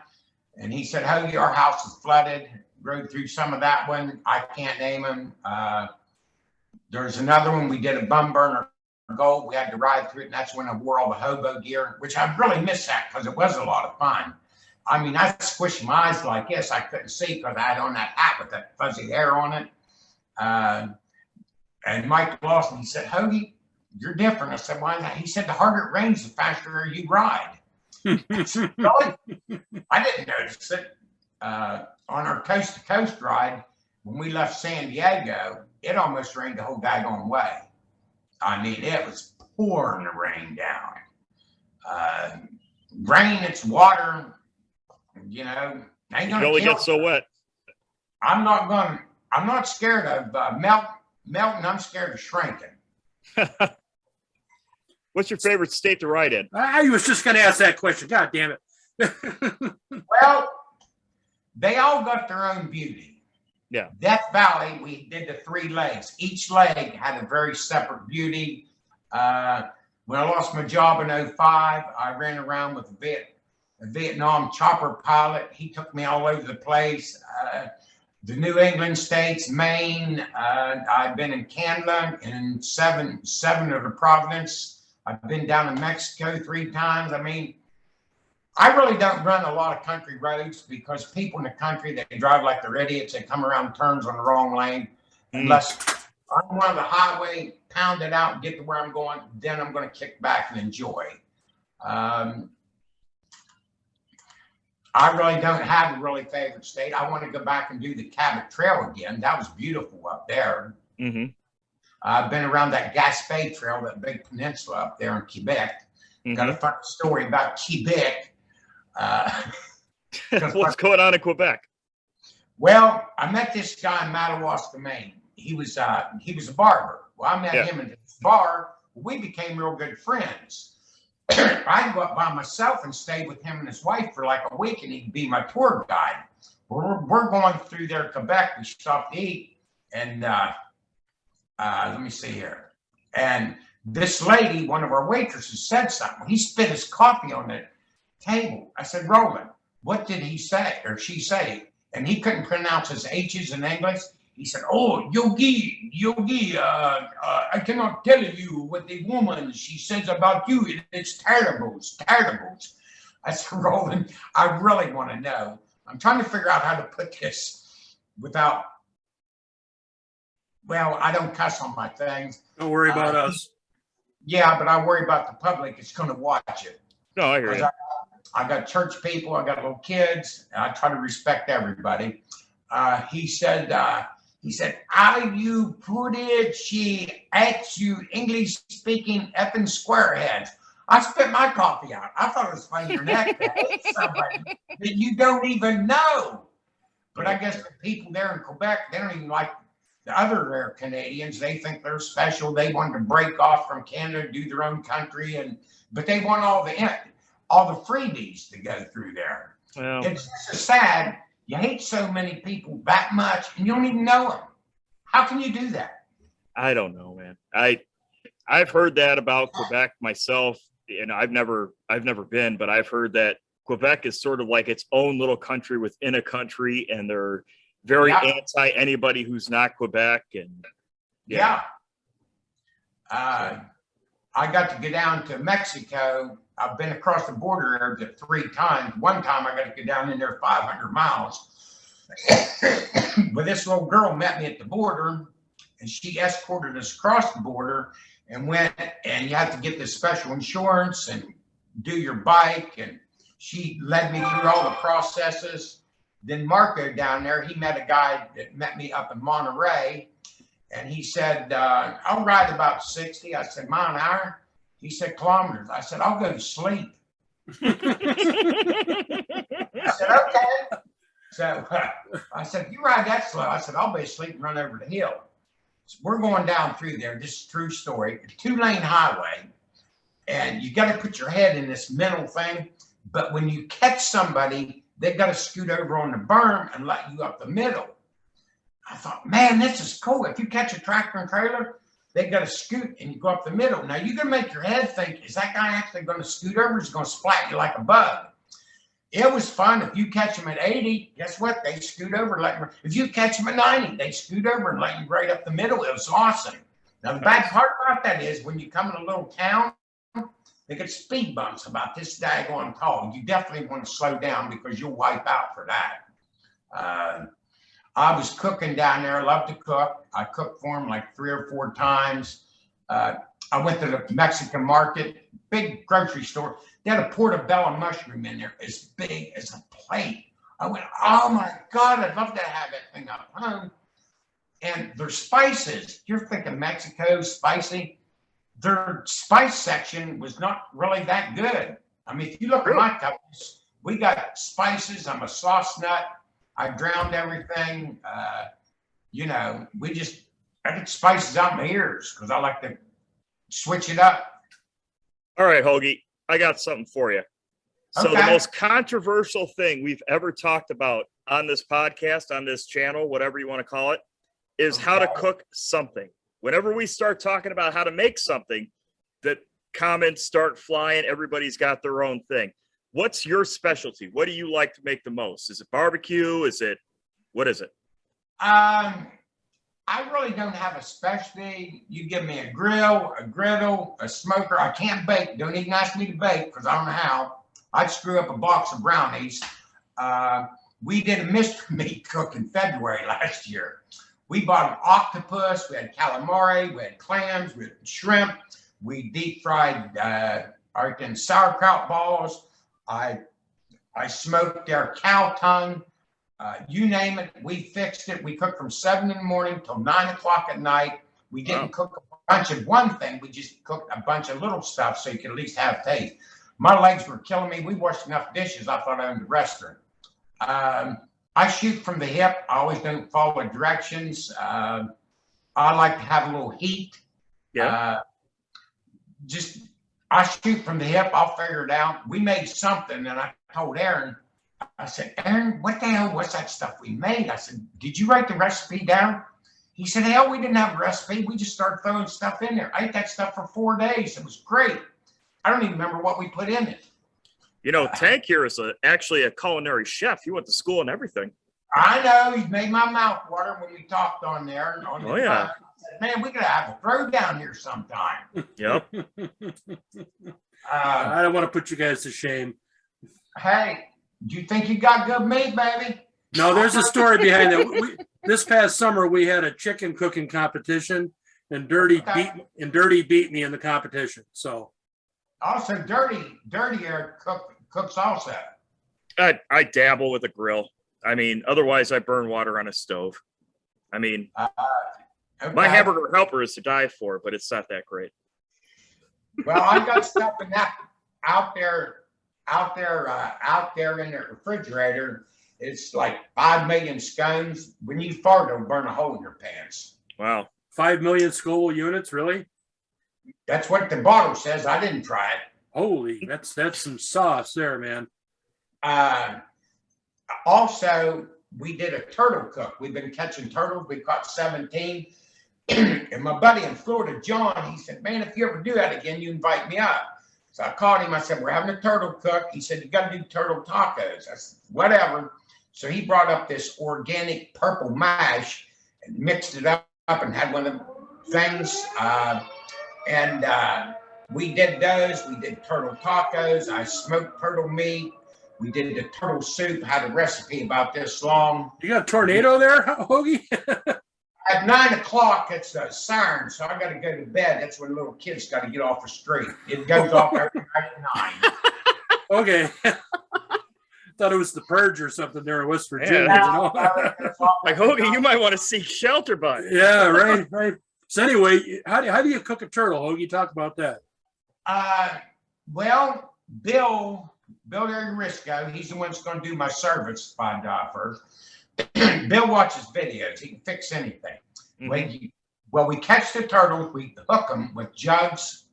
and he said, "Hoagie, our house is flooded." Rode through some of that one. I can't name him. There's another one. We did a bum burner gold. We had to ride through it, and that's when I wore all the hobo gear, which I really miss that because it was a lot of fun. I mean, I squished my eyes like this. I couldn't see because I had on that hat with that fuzzy hair on it. And Mike Lawson, he said, "Hoagie, you're different." I said, "Why not?" He said, "The harder it rains, the faster you ride." I said, "Really?" I didn't notice it. On our coast to coast ride, when we left San Diego, it almost rained the whole daggone way. I mean, it was pouring the rain down. Rain, it's water, you know. Ain't You gonna can only kill get so wet. I'm not scared of melting. I'm scared of shrinking. What's your favorite state to ride in? I was just going to ask that question. God damn it. Well, they all got their own beauty. Yeah. Death Valley, we did the 3 legs. Each leg had a very separate beauty. When I lost my job in 05, I ran around with a Vietnam chopper pilot. He took me all over the place. The New England states, Maine. I've been in Canada and seven of the Providence. I've been down to Mexico 3 times. I mean, I really don't run a lot of country roads because people in the country, they drive like they're idiots. They come around turns on the wrong lane. Unless I'm on the highway, pound it out and get to where I'm going, then I'm going to kick back and enjoy. I really don't have a really favorite state. I want to go back and do the Cabot Trail again. That was beautiful up there. Mm-hmm. I've been around that Gaspé Trail, that big peninsula up there in Quebec. Got a fun story about Quebec. What's going on in Quebec? Well, I met this guy in Madawaska, Maine. He was a barber. Well, I met him in this bar. We became real good friends. I'd go up by myself and stay with him and his wife for like a week, and he'd be my tour guide. We're going through there, Quebec. We stopped to eat, and let me see here. And this lady, one of our waitresses, said something. He spit his coffee on the table. I said, "Roland, what did he say or she say?" And he couldn't pronounce his H's in English. He said, "Oh, Yogi, I cannot tell you what the woman she says about you. It's terrible. It's terrible." I said, "Roland, I really want to know. I'm trying to figure out how to put this without, well, I don't cuss on my things. Don't worry about us. Yeah, but I worry about the public. It's going to watch it. No, I hear you. I got church people. I got little kids. And I try to respect everybody." He said, "How you put it? She at you English speaking effing squareheads." I spit my coffee out. I thought it was funny your neck to hate somebody that you don't even know. But I guess the people there in Quebec, they don't even like the other Canadians. They think they're special. They want to break off from Canada, do their own country, but they want all the freebies to go through there. Well, It's just sad. You hate so many people that much, and you don't even know them. How can you do that? I don't know, man. I've heard that about Quebec myself, and I've never been, but I've heard that Quebec is sort of like its own little country within a country, and they're very anti anybody who's not Quebec. And I got to go down to Mexico. I've been across the border there 3 times. One time I got to go down in there 500 miles. But this little girl met me at the border, and she escorted us across the border and went, and you have to get this special insurance and do your bike. And she led me through all the processes. Then Marco down there, he met a guy that met me up in Monterey, and he said, "I'll ride about 60. I said, "Mile an hour?" He said, "Kilometers." I said, "I'll go to sleep." I said, "Okay." So I said, "If you ride that slow," I said, "I'll be asleep and run over the hill." So we're going down through there. This is a true story. A 2-lane highway. And you got to put your head in this mental thing. But when you catch somebody, they got to scoot over on the berm and let you up the middle. I thought, man, this is cool. If you catch a tractor and trailer, they got to scoot and you go up the middle. Now you're going to make your head think, is that guy actually going to scoot over? Is he going to splat you like a bug? It was fun. If you catch them at 80, guess what? They scoot over. If you catch them at 90, they scoot over and let you right up the middle. It was awesome. Now, the bad part about that is when you come in a little town, they get speed bumps about this daggone tall. You definitely want to slow down because you'll wipe out for that. I was cooking down there. I love to cook. I cooked for them like 3 or 4 times. I went to the Mexican market, big grocery store. They had a portobello mushroom in there as big as a plate. I went, oh my God, I'd love to have that thing up home. And their spices, you're thinking Mexico spicy. Their spice section was not really that good. I mean, if you look at my cupboards, we got spices. I'm a sauce nut. I drowned everything. You know, I get spices out my ears because I like to switch it up. All right, Hoagie, I got something for you. So Okay. the most controversial thing we've ever talked about on this podcast, on this channel, whatever you want to call it, is how to cook something. Whenever we start talking about how to make something, the comments start flying. Everybody's got their own thing. What's your specialty? What do you like to make the most? Is it barbecue? What is it? I really don't have a specialty. You give me a grill, a griddle, a smoker. I can't bake. Don't even ask me to bake because I don't know how. I'd screw up a box of brownies. We did a mystery meat cook in February last year. We bought an octopus. We had calamari. We had clams. We had shrimp. We deep fried sauerkraut balls. I smoked their cow tongue. You name it, we fixed it. We cooked from 7 in the morning till 9 o'clock at night. We didn't cook a bunch of one thing. We just cooked a bunch of little stuff so you could at least have taste. My legs were killing me. We washed enough dishes. I thought I owned a restaurant. I shoot from the hip. I always don't follow directions. I like to have a little heat. Yeah. I shoot from the hip. I'll figure it out. We made something, and I told Aaron, I said, Aaron, what the hell was that stuff we made? I said, did you write the recipe down? He said, hell, we didn't have a recipe. We just started throwing stuff in there. I ate that stuff for 4 days. It was great. I don't even remember what we put in it. You know, Tank here is actually a culinary chef. He went to school and everything. I know. He made my mouth water when we talked on there. Yeah. I said, man, we got to have a throwdown here sometime. Yep. I don't want to put you guys to shame. Hey, do you think you got good meat, baby? No, there's a story behind that. This past summer, we had a chicken cooking competition, and Dirty beat me in the competition. So, also Dirtier cooks also. I dabble with a grill. I mean, otherwise I burn water on a stove. I mean, Okay. my hamburger helper is to die for, but it's not that great. Well, I got stuff in that out there in the refrigerator. It's like 5 million scones. When you fart, it'll burn a hole in your pants. Wow. 5 million Scoville units, really? That's what the bottle says. I didn't try it. Holy, that's some sauce there, man. Also, we did a turtle cook. We've been catching turtles. We caught 17. And my buddy in Florida, John, he said, man, if you ever do that again, you invite me up. So I called him. I said, we're having a turtle cook. He said, you got to do turtle tacos. I said, whatever. So he brought up this organic purple mash and mixed it up and had one of the things. We did those. We did turtle tacos. I smoked turtle meat. We did the turtle soup. Had a recipe about this long. You got a tornado there, Hoagie? At 9 o'clock, it's a siren, so I got to go to bed. That's when little kids got to get off the street. It goes off every night at 9. Okay. Thought it was the purge or something there in West Virginia. Yeah. Like, Hoagie, you might want to seek shelter, bud. Yeah, right. So anyway, how do you cook a turtle, Hoagie? Talk about that. Well, Bill Risco, he's the one that's going to do my service if I die first. Bill watches videos. He can fix anything. Mm-hmm. Well, we catch the turtles. We hook them with jugs,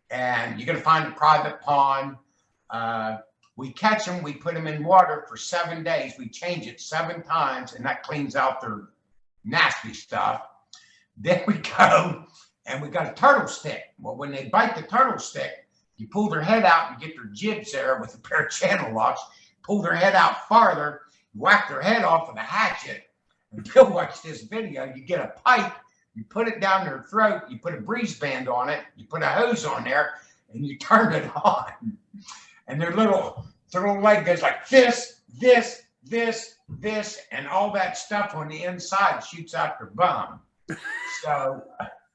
and you're going to find a private pond. We catch them, we put them in water for 7 days. We change it 7 times, and that cleans out their nasty stuff. Then we go and we got a turtle stick. Well, when they bite the turtle stick, you pull their head out and get their jibs there with a pair of channel locks, pull their head out farther, whack their head off with a hatchet. And Bill watched this video. You get a pipe, you put it down their throat, you put a breeze band on it, you put a hose on there, and you turn it on. And their little leg goes like this, and all that stuff on the inside shoots out their bum. So,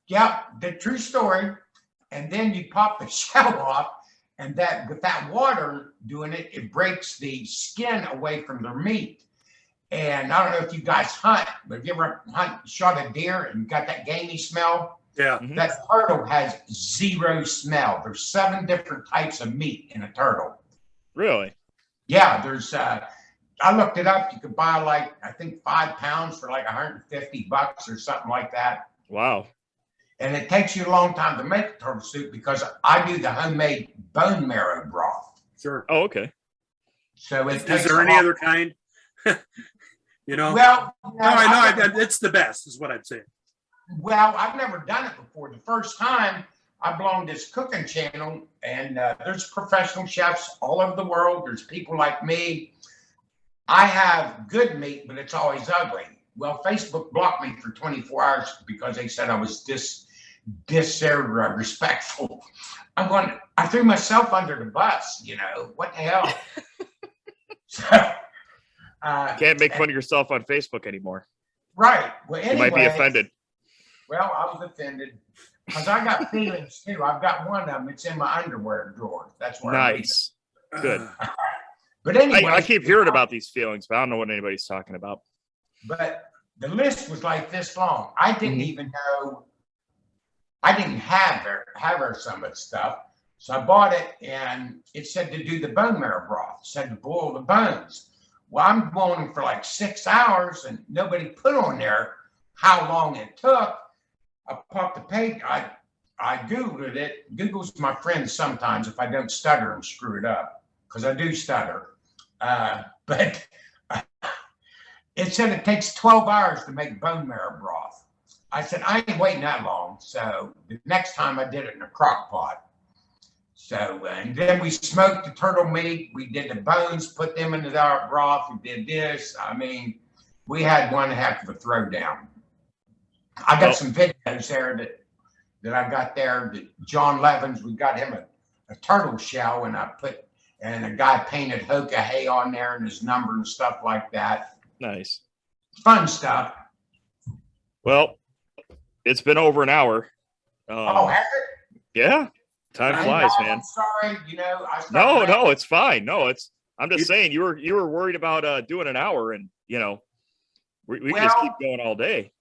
yeah, the true story. And then you pop the shell off, and that with that water doing it, it breaks the skin away from their meat. And I don't know if you guys hunt, but if you ever shot a deer and got that gamey smell? Yeah. That turtle has 0 smell. There's 7 different types of meat in a turtle. Really? Yeah, there's I looked it up. You could buy like, I think 5 pounds for like $150 or something like that. Wow. And it takes you a long time to make a turtle soup because I do the homemade bone marrow broth. Sure. Oh, okay. So it Is there any other kind? You know? Well, no, I know. It's the best, is what I'd say. Well, I've never done it before. The first time I belong to this cooking channel, and there's professional chefs all over the world. There's people like me. I have good meat, but it's always ugly. Well, Facebook blocked me for 24 hours because they said I was disrespectful. I threw myself under the bus, you know, what the hell? So, Can't make fun of yourself on Facebook anymore. Right. Well, anyway, you might be offended. Well, I was offended because I got feelings too. I've got one of them. It's in my underwear drawer. That's where Nice. Good. But anyway, I keep hearing about these feelings, but I don't know what anybody's talking about. But the list was like this long. I didn't even know. I didn't have some of the stuff. So I bought it, and it said to do the bone marrow broth. It said to boil the bones. Well, I'm boiling for like 6 hours, and nobody put on there how long it took. I popped the page. I Googled it. Google's my friend sometimes if I don't stutter and screw it up, because I do stutter. But it said it takes 12 hours to make bone marrow broth. I said, I ain't waiting that long. So the next time I did it in a crock pot. So, and then we smoked the turtle meat. We did the bones, put them into our broth. We did this. I mean, we had one heck of a throwdown. I got some videos there that I got there. That John Levins, we got him a turtle shell, and and a guy painted Hoka hay on there and his number and stuff like that. Nice. Fun stuff. Well, it's been over an hour. Oh, has it? Yeah. Time flies, man. I'm sorry, No, it's fine. No, I'm just saying you were worried about doing an hour, and we can just keep going all day.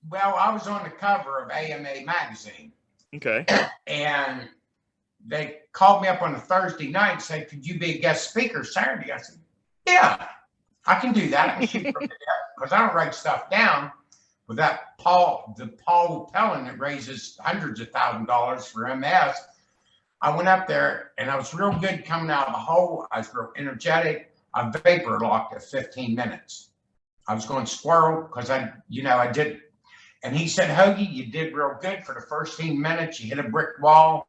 Well, I was on the cover of AMA magazine. Okay. And they called me up on a Thursday night and said, could you be a guest speaker Saturday? I said, yeah, I can do that. I can shoot from there because I don't write stuff down. With that Paul Pellin that raises hundreds of $1,000s for MS, I went up there and I was real good coming out of the hole. I was real energetic. I vapor locked at 15 minutes. I was going squirrel because I did. And he said, Hoagie, you did real good for the first 15 minutes. You hit a brick wall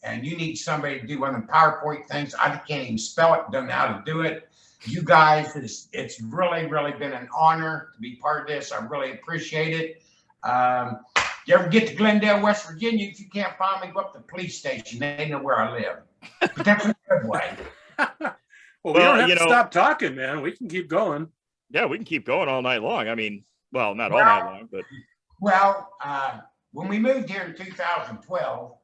and you need somebody to do one of the PowerPoint things. I can't even spell it, don't know how to do it. You guys, it's really, really been an honor to be part of this. I really appreciate it. You ever get to Glendale, West Virginia? If you can't find me, go up to the police station. They know where I live. But that's a good way. Well, we don't have to stop talking, man. We can keep going. Yeah, we can keep going all night long. I mean, well, not all night long, but. Well, when we moved here in 2012,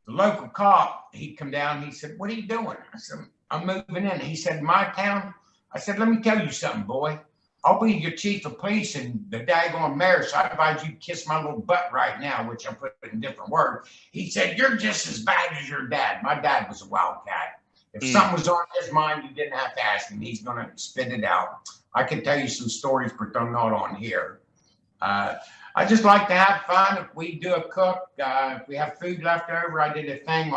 the local cop, he'd come down. He said, what are you doing? I said, I'm moving in. He said, my town? I said, let me tell you something, boy. I'll be your chief of police and the daggone mayor, so I advise you kiss my little butt right now, which I put in different words. He said, you're just as bad as your dad. My dad was a wildcat. If something was on his mind, you didn't have to ask him. He's going to spit it out. I can tell you some stories, but they're not on here. I just like to have fun. If we do a cook, if we have food left over, I did a thing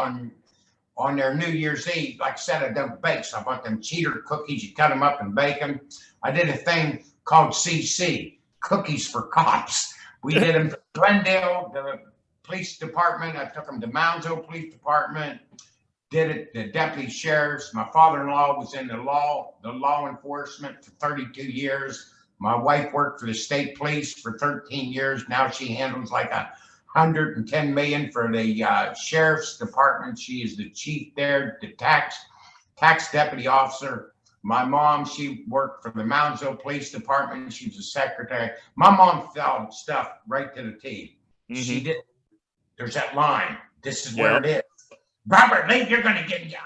on their New Year's Eve. Like I said, I don't bake, so I bought them cheater cookies. You cut them up and bake them. I did a thing called CC, Cookies for Cops. We did them to Glendale, the police department. I took them to Moundsville Police Department. Did it to deputy sheriffs. My father-in-law was in the law enforcement for 32 years. My wife worked for the state police for 13 years. Now she handles like 110 million for the sheriff's department. She is the chief there, the tax deputy officer. My mom, she worked for the Moundsville Police Department. She was a secretary. My mom followed stuff right to the T. Mm-hmm. She did. There's that line. This is where it is. Robert Lee, you're going to get me on.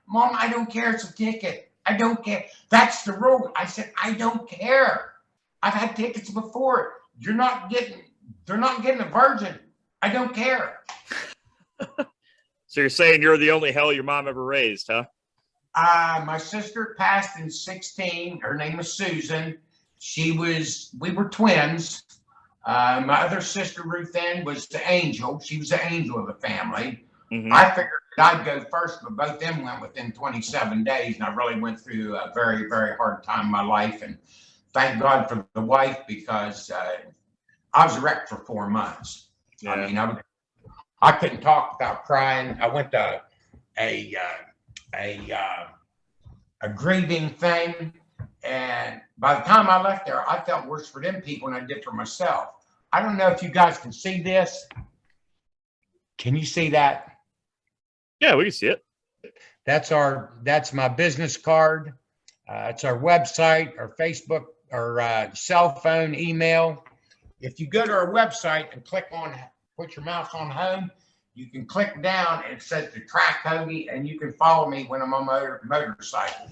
Mom, I don't care. It's a ticket. I don't care. That's the rule. I said, I don't care. I've had tickets before. They're not getting a virgin. I don't care. So you're saying you're the only hell your mom ever raised, huh? My sister passed in 16. Her name was Susan. We were twins. My other sister, Ruth Ann, was the angel. She was the angel of the family. Mm-hmm. I figured I'd go first, but both them went within 27 days. And I really went through a very, very hard time in my life. And thank God for the wife, because I was wrecked for 4 months. Yeah. I mean, I couldn't talk without crying. I went to a grieving thing. And by the time I left there, I felt worse for them people than I did for myself. I don't know if you guys can see this. Can you see that? Yeah, we can see it. That's my business card. It's our website, our Facebook, our cell phone, email. If you go to our website and put your mouse on home, you can click down and it says to track Hoagie, and you can follow me when I'm on my motorcycle.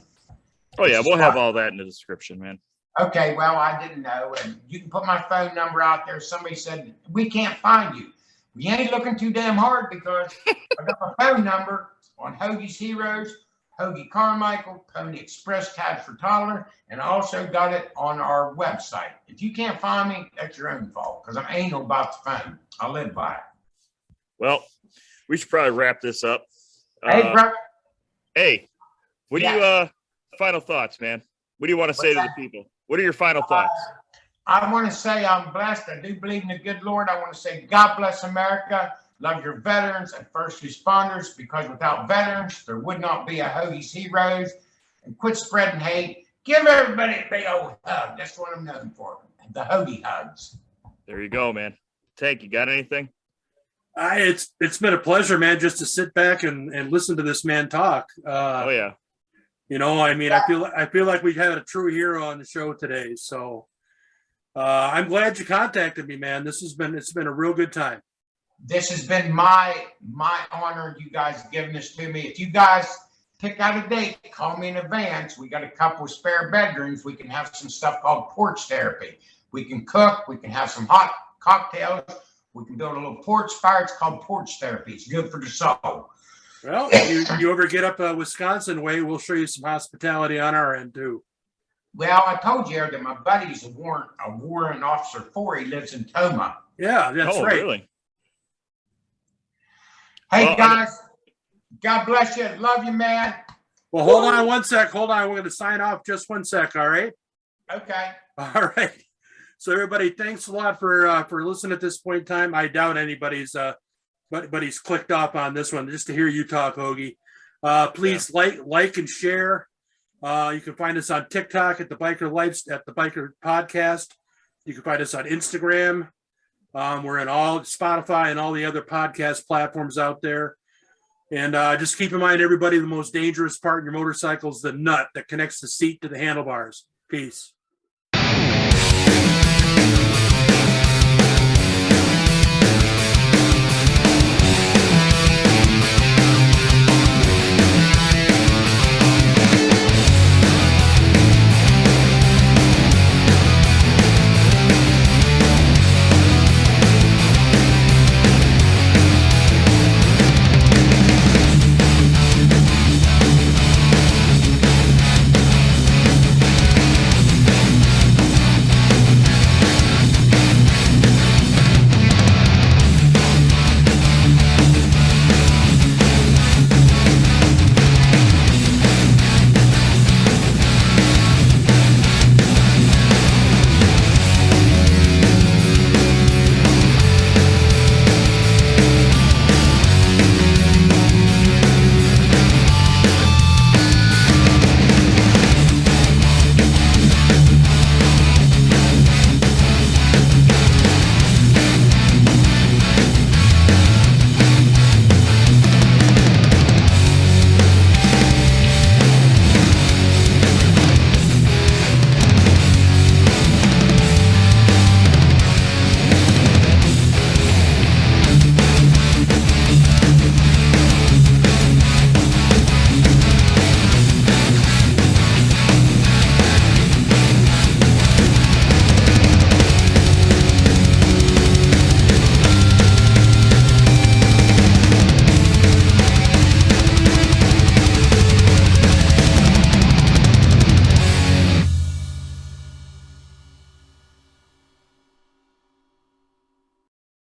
Oh yeah, we'll have all that in the description, man. Okay, well, I didn't know. And you can put my phone number out there. Somebody said, we can't find you. You ain't looking too damn hard, because I got my phone number on Hoagie's Heroes, Hoagy Carmichael, Pony Express Tabs for Toddler, and I also got it on our website. If you can't find me, that's your own fault, because I'm anal about the phone. I live by it. Well, we should probably wrap this up. Hey, bro. Hey, what do you, final thoughts, man? What do you want to say to the people? What are your final thoughts? I want to say I'm blessed. I do believe in the good Lord. I want to say God bless America. Love your veterans and first responders, because without veterans, there would not be a Hoagie's Heroes. And quit spreading hate. Give everybody a big old hug. That's what I'm known for. The Hoagie hugs. There you go, man. Tank, you got anything? It's been a pleasure, man, just to sit back and listen to this man talk. Oh yeah. You know, I mean, I feel like we had a true hero on the show today. So I'm glad you contacted me, man. It's been a real good time. This has been my honor. You guys giving this to me. If you guys pick out a date, call me in advance. We got a couple of spare bedrooms. We can have some stuff called porch therapy. We can cook. We can have some hot cocktails. We can build a little porch fire. It's called porch therapy. It's good for the soul. Well, you ever get up Wisconsin way, we'll show you some hospitality on our end too. Well, I told you that my buddy's a warrant officer 4. He lives in Toma. Yeah, that's right. Really? Hey, guys, God bless you. Love you, man. Well, hold on one sec. Hold on. We're going to sign off just 1 sec. All right. Okay. All right. So everybody, thanks a lot for listening at this point in time. I doubt anybody's he's clicked off on this one just to hear you talk, Hoagie. Please like and share. You can find us on TikTok at the Biker Lights, at the Biker Podcast. You can find us on Instagram. We're in all Spotify and all the other podcast platforms out there. And just keep in mind, everybody, the most dangerous part in your motorcycle is the nut that connects the seat to the handlebars. Peace.